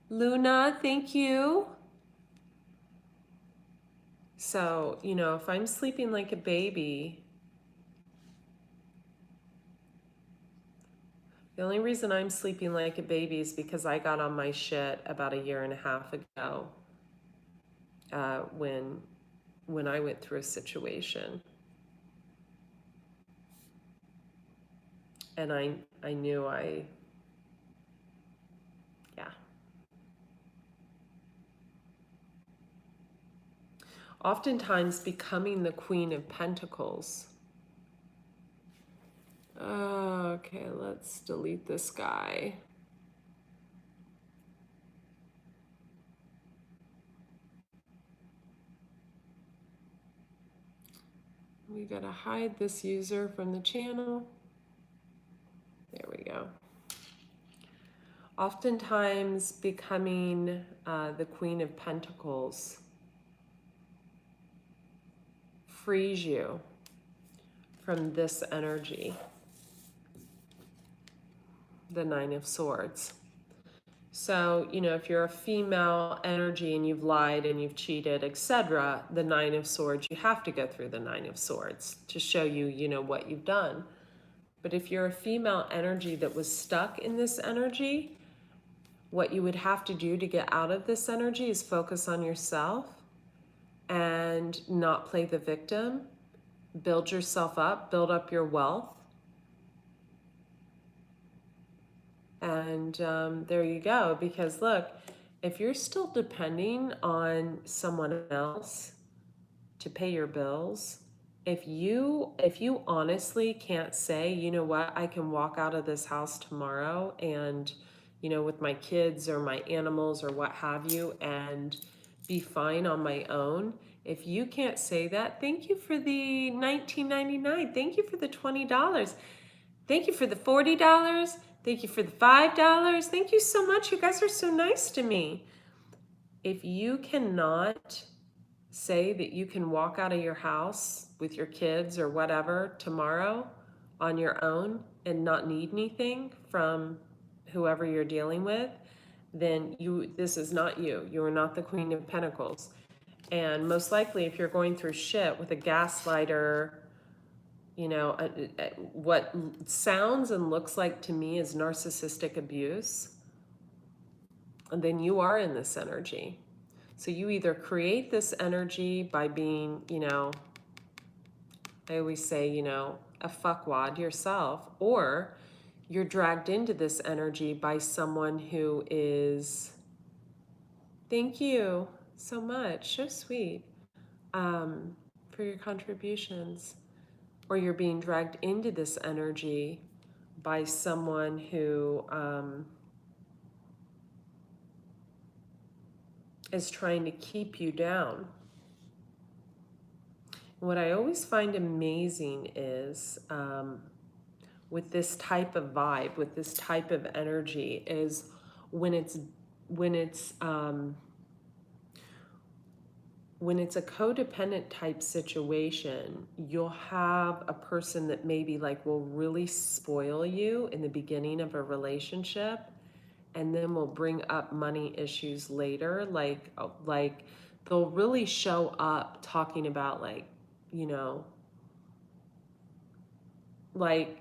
Luna, thank you. So, if I'm sleeping like a baby, the only reason I'm sleeping like a baby is because I got on my shit about a year and a half ago when I went through a situation. And I knew yeah. Oftentimes becoming the Queen of Pentacles. Okay, let's delete this guy. We gotta hide this user from the channel. There we go. Oftentimes becoming the Queen of Pentacles frees you from this energy, the Nine of Swords. So, if you're a female energy and you've lied and you've cheated, etc., the Nine of Swords, you have to go through the Nine of Swords to show you, what you've done. But if you're a female energy that was stuck in this energy, what you would have to do to get out of this energy is focus on yourself and not play the victim. Build yourself up, build up your wealth. And there you go. Because look, if you're still depending on someone else to pay your bills, if you honestly can't say, you know what, I can walk out of this house tomorrow and, with my kids or my animals or what have you, and be fine on my own. If you can't say that, thank you for the $19.99. Thank you for the $20. Thank you for the $40. Thank you for the $5. Thank you so much. You guys are so nice to me. If you cannot say that you can walk out of your house with your kids or whatever tomorrow on your own and not need anything from whoever you're dealing with, then this is not you. You are not the Queen of Pentacles. And most likely, if you're going through shit with a gaslighter, what sounds and looks like to me is narcissistic abuse, and then you are in this energy. So you either create this energy by being, I always say, a fuckwad yourself, or you're dragged into this energy by someone who is, thank you so much, so sweet, for your contributions. or you're being dragged into this energy by someone who is trying to keep you down. What I always find amazing is with this type of vibe, with this type of energy, is when it's when it's um, when it's a codependent type situation, you'll have a person that maybe like will really spoil you in the beginning of a relationship, and then will bring up money issues later. Like they'll really show up talking about like, you know, like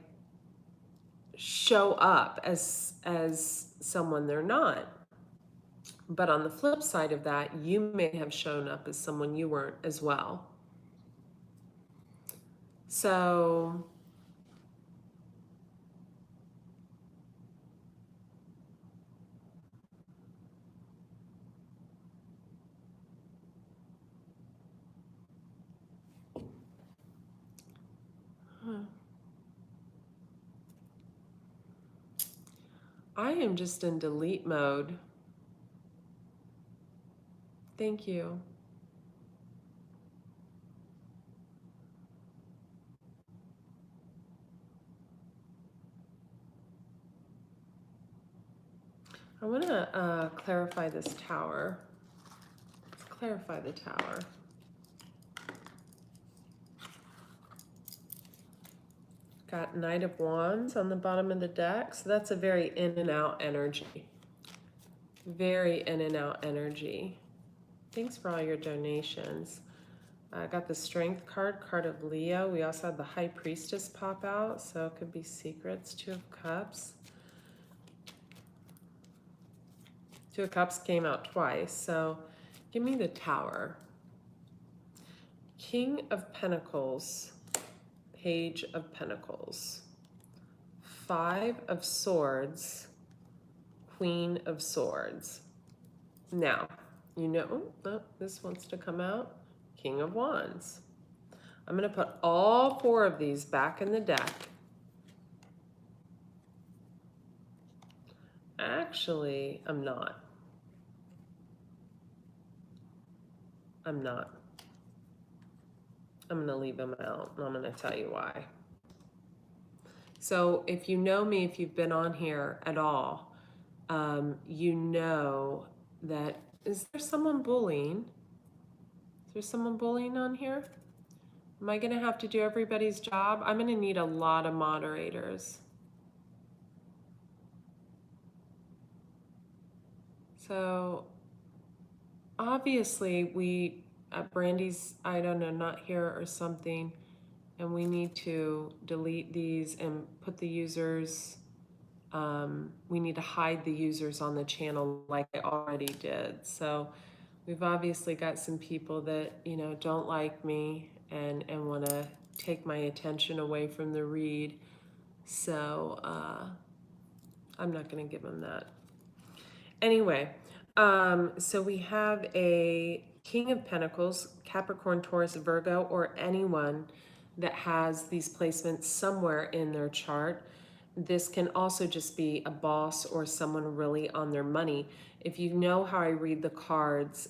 show up as someone they're not. But on the flip side of that, you may have shown up as someone you weren't as well. So I am just in delete mode. Thank you. I want to clarify this tower. Let's clarify the tower. Got Knight of Wands on the bottom of the deck. So that's a very in and out energy. Very in and out energy. Thanks for all your donations. I got the Strength card, card of Leo. We also had the High Priestess pop out, so it could be secrets. Two of Cups. Two of Cups came out twice, so give me the Tower. King of Pentacles, Page of Pentacles. Five of Swords, Queen of Swords. Now, you know, oh, this wants to come out. King of Wands. I'm going to put all four of these back in the deck. Actually, I'm not. I'm not. I'm going to leave them out, and I'm going to tell you why. So if you know me, if you've been on here at all, you know that, is there someone bullying? Is there someone bullying on here? Am I going to have to do everybody's job? I'm going to need a lot of moderators. So obviously Brandy's, I don't know, not here or something, and we need to delete these and put the users, we need to hide the users on the channel like I already did. So we've obviously got some people that, you know, don't like me and want to take my attention away from the read. So I'm not going to give them that. Anyway, so we have a King of Pentacles, Capricorn, Taurus, Virgo, or anyone that has these placements somewhere in their chart. This can also just be a boss or someone really on their money. If you know how I read the cards,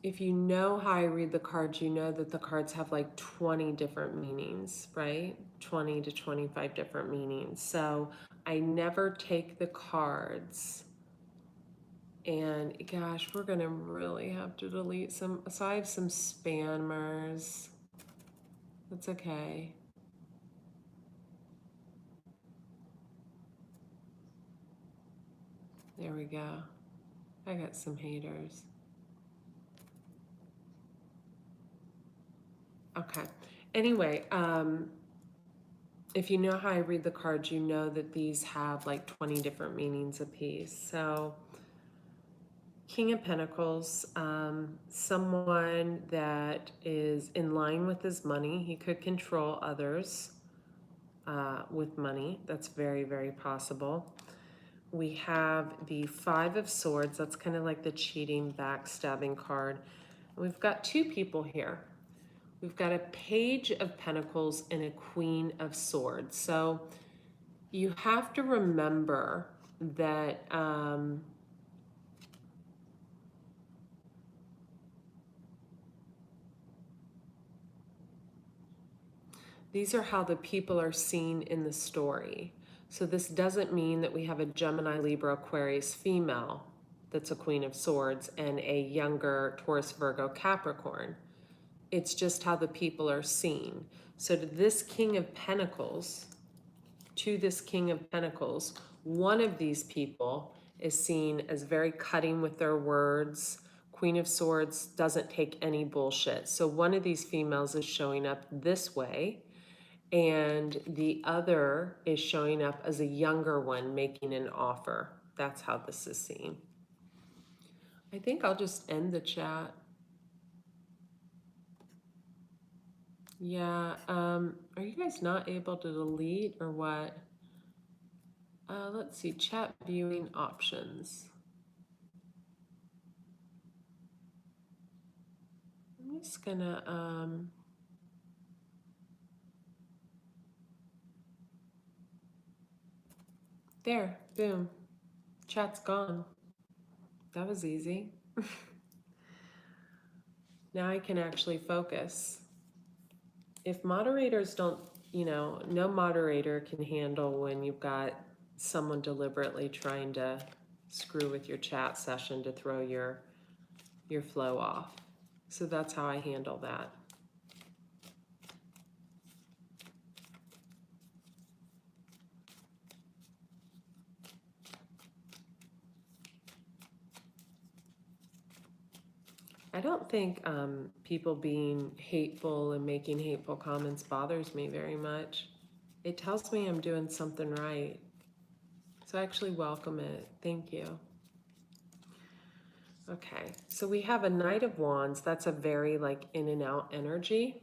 if you know how I read the cards, you know that the cards have like 20 different meanings, right? 20 to 25 different meanings. So I never take the cards and gosh, we're gonna really have to delete some. So I have some spammers. That's okay. There we go. I got some haters. Okay. Anyway, if you know how I read the cards, you know that these have like 20 different meanings apiece. So King of Pentacles, someone that is in line with his money. He could control others with money. That's very, very possible. We have the Five of Swords. That's kind of like the cheating, backstabbing card. We've got two people here. We've got a Page of Pentacles and a Queen of Swords. So you have to remember that these are how the people are seen in the story. So this doesn't mean that we have a Gemini, Libra, Aquarius female that's a Queen of Swords and a younger Taurus, Virgo, Capricorn. It's just how the people are seen. So to this King of Pentacles, one of these people is seen as very cutting with their words. Queen of Swords doesn't take any bullshit. So one of these females is showing up this way, and the other is showing up as a younger one making an offer. That's how this is seen. I think I'll just end the chat. Yeah, are you guys not able to delete or what? Let's see, chat viewing options. I'm just gonna, there, boom, chat's gone. That was easy. Now I can actually focus. If moderators don't, no moderator can handle when you've got someone deliberately trying to screw with your chat session to throw your flow off. So that's how I handle that. I don't think people being hateful and making hateful comments bothers me very much. It tells me I'm doing something right. So I actually welcome it. Thank you. Okay, so we have a Knight of Wands. That's a very like in and out energy.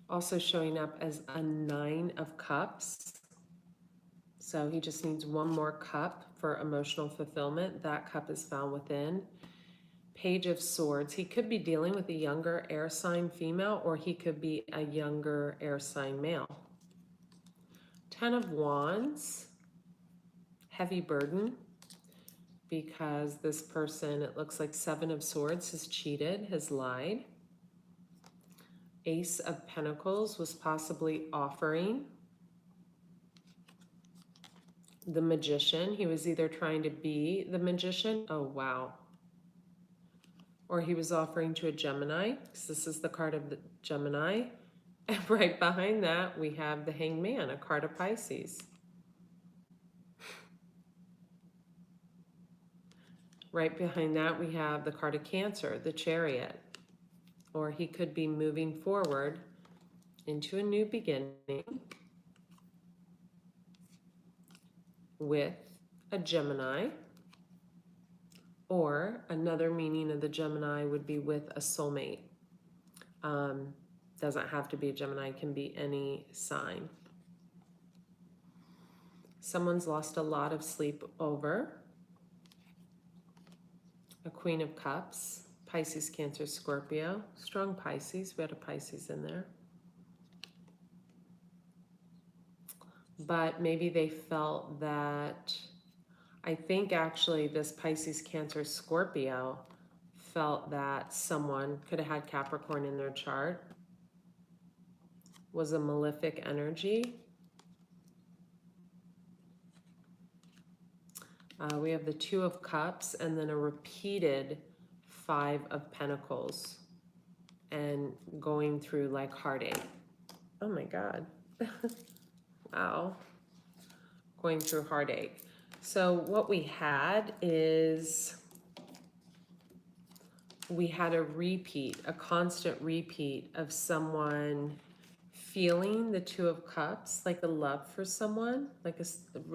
Also showing up as a Nine of Cups. So he just needs one more cup for emotional fulfillment. That cup is found within. Page of Swords. He could be dealing with a younger air sign female, or he could be a younger air sign male. Ten of Wands. Heavy burden, because this person, it looks like Seven of Swords, has cheated, has lied. Ace of Pentacles was possibly offering. The Magician, he was either trying to be the Magician, oh wow, or he was offering to a Gemini, because this is the card of the Gemini. And right behind that, we have the Hanged Man, a card of Pisces. Right behind that, we have the card of Cancer, the Chariot. Or he could be moving forward into a new beginning with a Gemini. Or another meaning of the Gemini would be with a soulmate. Doesn't have to be a Gemini, can be any sign. Someone's lost a lot of sleep over. A Queen of Cups, Pisces, Cancer, Scorpio. Strong Pisces, we had a Pisces in there. But maybe they felt that, I think actually this Pisces, Cancer, Scorpio felt that someone could have had Capricorn in their chart, was a malefic energy. We have the Two of Cups and then a repeated Five of Pentacles and going through like heartache. Oh my God. Wow. Going through heartache. So what we had is we had a repeat, a constant repeat of someone feeling the Two of Cups, like a love for someone, like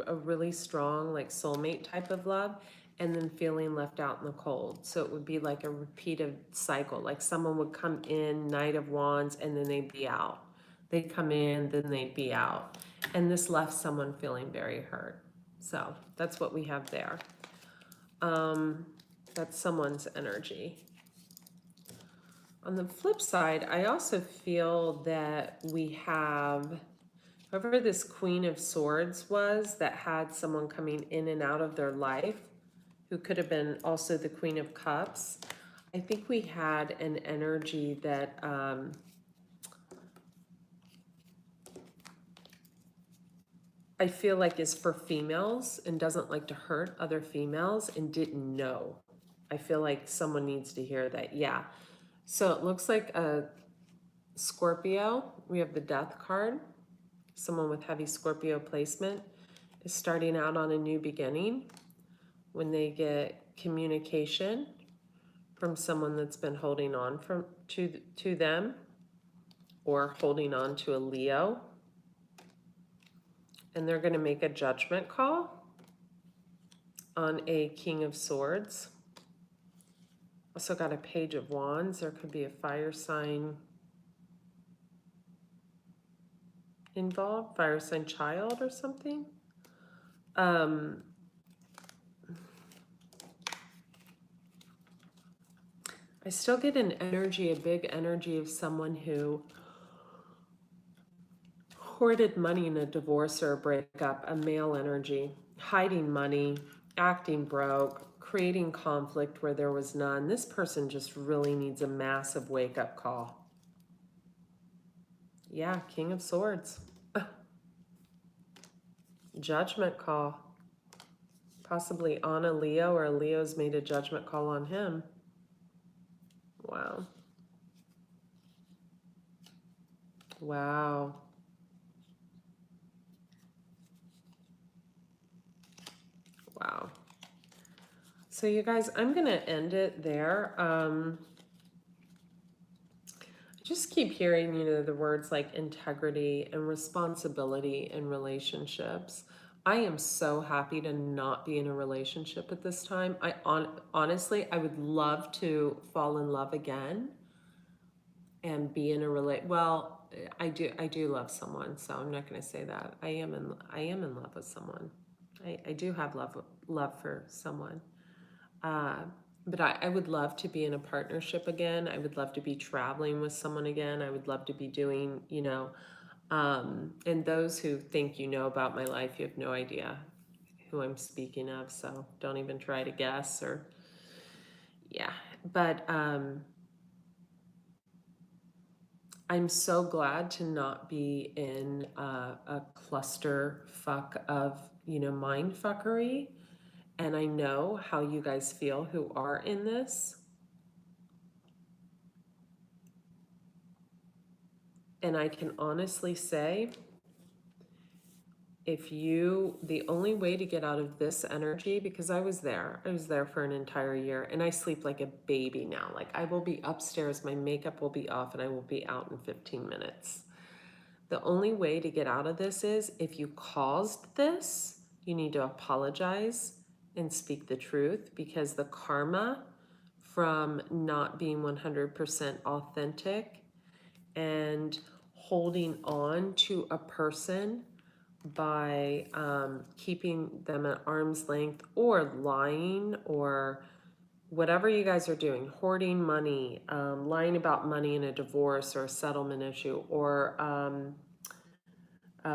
a really strong, like soulmate type of love, and then feeling left out in the cold. So it would be like a repeated cycle, like someone would come in, Knight of Wands, and then they'd be out. They'd come in, then they'd be out. And this left someone feeling very hurt. So that's what we have there. That's someone's energy. On the flip side, I also feel that we have whoever this Queen of Swords was that had someone coming in and out of their life, who could have been also the Queen of Cups. I think we had an energy that I feel like is for females and doesn't like to hurt other females and didn't know. I feel like someone needs to hear that. Yeah. So it looks like a Scorpio. We have the Death card. Someone with heavy Scorpio placement is starting out on a new beginning when they get communication from someone that's been holding on to them or holding on to a Leo. And they're going to make a judgment call on a King of Swords. Also got a Page of Wands. There could be a fire sign involved, fire sign child or something. I still get an energy, a big energy of someone who hoarded money in a divorce or a breakup, a male energy, hiding money, acting broke, creating conflict where there was none. This person just really needs a massive wake-up call. Yeah, King of Swords. Judgment call. Possibly on a Leo, or a Leo's made a judgment call on him. Wow. Wow. Wow. So you guys, I'm going to end it there. I just keep hearing, the words like integrity and responsibility in relationships. I am so happy to not be in a relationship at this time. Honestly, I would love to fall in love again and be in a well, I do love someone, so I'm not going to say that. I am in love with someone. I do have love for someone. But I would love to be in a partnership again. I would love to be traveling with someone again. I would love to be doing, and those who think you know about my life, you have no idea who I'm speaking of. So don't even try to guess yeah. But I'm so glad to not be in a cluster fuck of, mind fuckery. And I know how you guys feel who are in this. And I can honestly say, the only way to get out of this energy, because I was there for an entire year, and I sleep like a baby now. Like, I will be upstairs, my makeup will be off, and I will be out in 15 minutes. The only way to get out of this is, if you caused this, you need to apologize and speak the truth, because the karma from not being 100% authentic and holding on to a person by keeping them at arm's length, or lying, or whatever you guys are doing, hoarding money, lying about money in a divorce or a settlement issue, or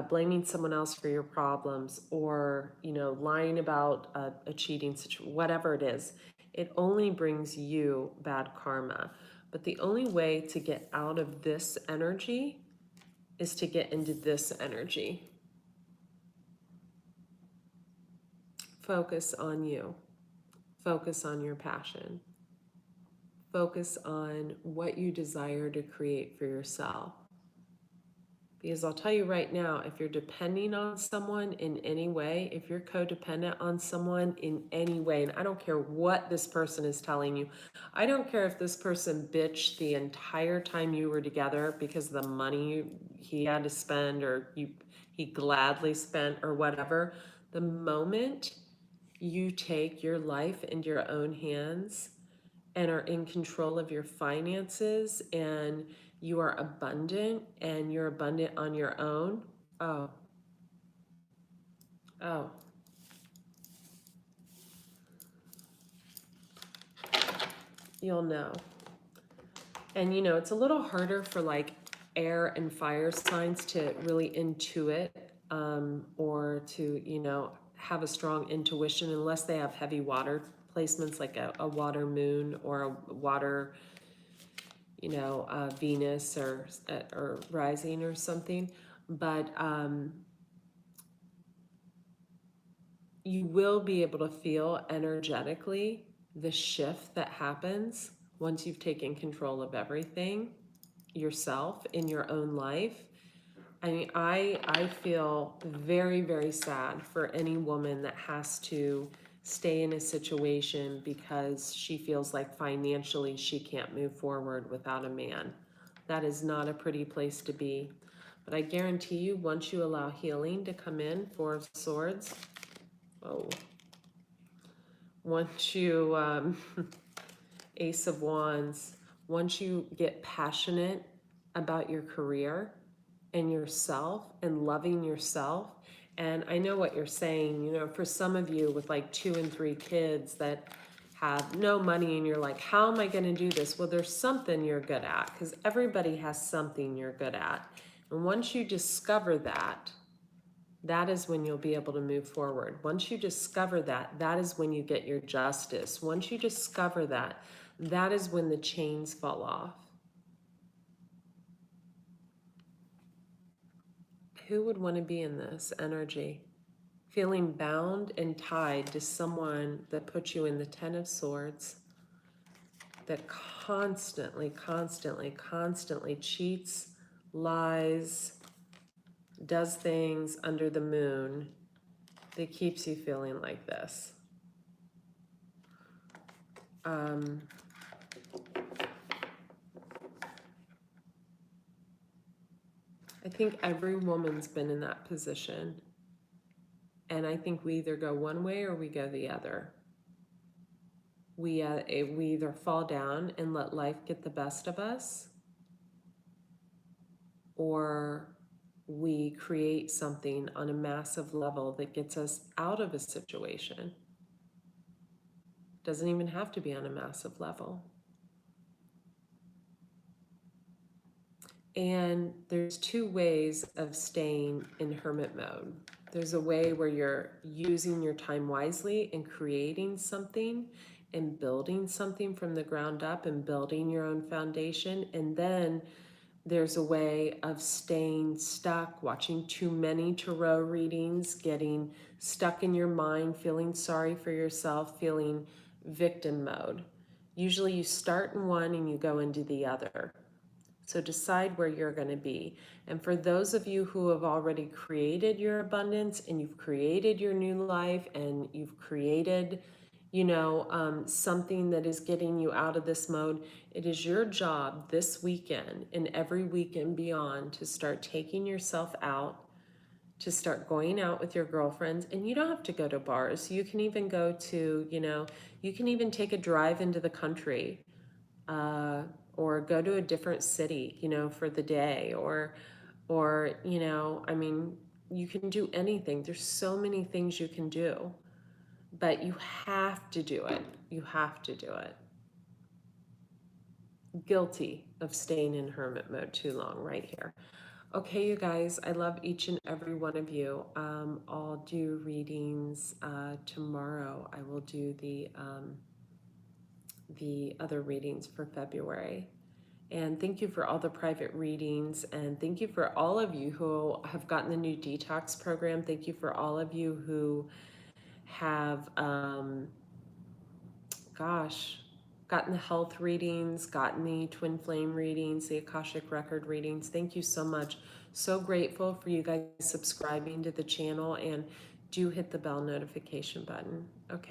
blaming someone else for your problems, or lying about a cheating situation, whatever it is, it only brings you bad karma. But the only way to get out of this energy is to get into this energy. Focus on you. Focus on your passion. Focus on what you desire to create for yourself. Because I'll tell you right now, if you're depending on someone in any way, if you're codependent on someone in any way, and I don't care what this person is telling you, I don't care if this person bitched the entire time you were together because the money he had to spend, or he gladly spent, or whatever. The moment you take your life into your own hands and are in control of your finances, and you are abundant, and you're abundant on your own, oh, you'll know. And you know, it's a little harder for like air and fire signs to really intuit or to, you know, have a strong intuition unless they have heavy water placements like a water moon or a water, you know, Venus or rising or something. But you will be able to feel energetically the shift that happens once you've taken control of everything yourself in your own life. I mean, I feel very, very sad for any woman that has to stay in a situation because she feels like financially she can't move forward without a man. That is not a pretty place to be. But I guarantee you, once you allow healing to come in, Four of Swords, oh, once you, Ace of Wands, once you get passionate about your career and yourself and loving yourself, and I know what you're saying, you know, for some of you with like 2 and 3 kids that have no money and you're like, how am I going to do this? Well, there's something you're good at because everybody has something you're good at. And once you discover that, that is when you'll be able to move forward. Once you discover that, that is when you get your justice. Once you discover that, that is when the chains fall off. Who would want to be in this energy? Feeling bound and tied to someone that puts you in the Ten of Swords, that constantly, constantly, constantly cheats, lies, does things under the moon that keeps you feeling like this. I think every woman's been in that position. And I think we either go one way or we go the other. We either fall down and let life get the best of us, or we create something on a massive level that gets us out of a situation. Doesn't even have to be on a massive level. And there's 2 ways of staying in hermit mode. There's a way where you're using your time wisely and creating something and building something from the ground up and building your own foundation. And then there's a way of staying stuck, watching too many tarot readings, getting stuck in your mind, feeling sorry for yourself, feeling victim mode. Usually you start in one and you go into the other. So decide where you're going to be. And for those of you who have already created your abundance and you've created your new life and you've created, you know, something that is getting you out of this mode, it is your job this weekend and every weekend beyond to start taking yourself out, to start going out with your girlfriends. And you don't have to go to bars. You can even go to, you know, you can even take a drive into the country, or go to a different city, you know, for the day, or you know, I mean, you can do anything. There's so many things you can do, but you have to do it. You have to do it. Guilty of staying in hermit mode too long right here. Okay, you guys, I love each and every one of you. I'll do readings tomorrow. I will do the other readings for February. And thank you for all the private readings. And thank you for all of you who have gotten the new detox program. Thank you for all of you who have, gotten the health readings, gotten the twin flame readings, the Akashic record readings. Thank you so much. So grateful for you guys subscribing to the channel, and do hit the bell notification button. Okay.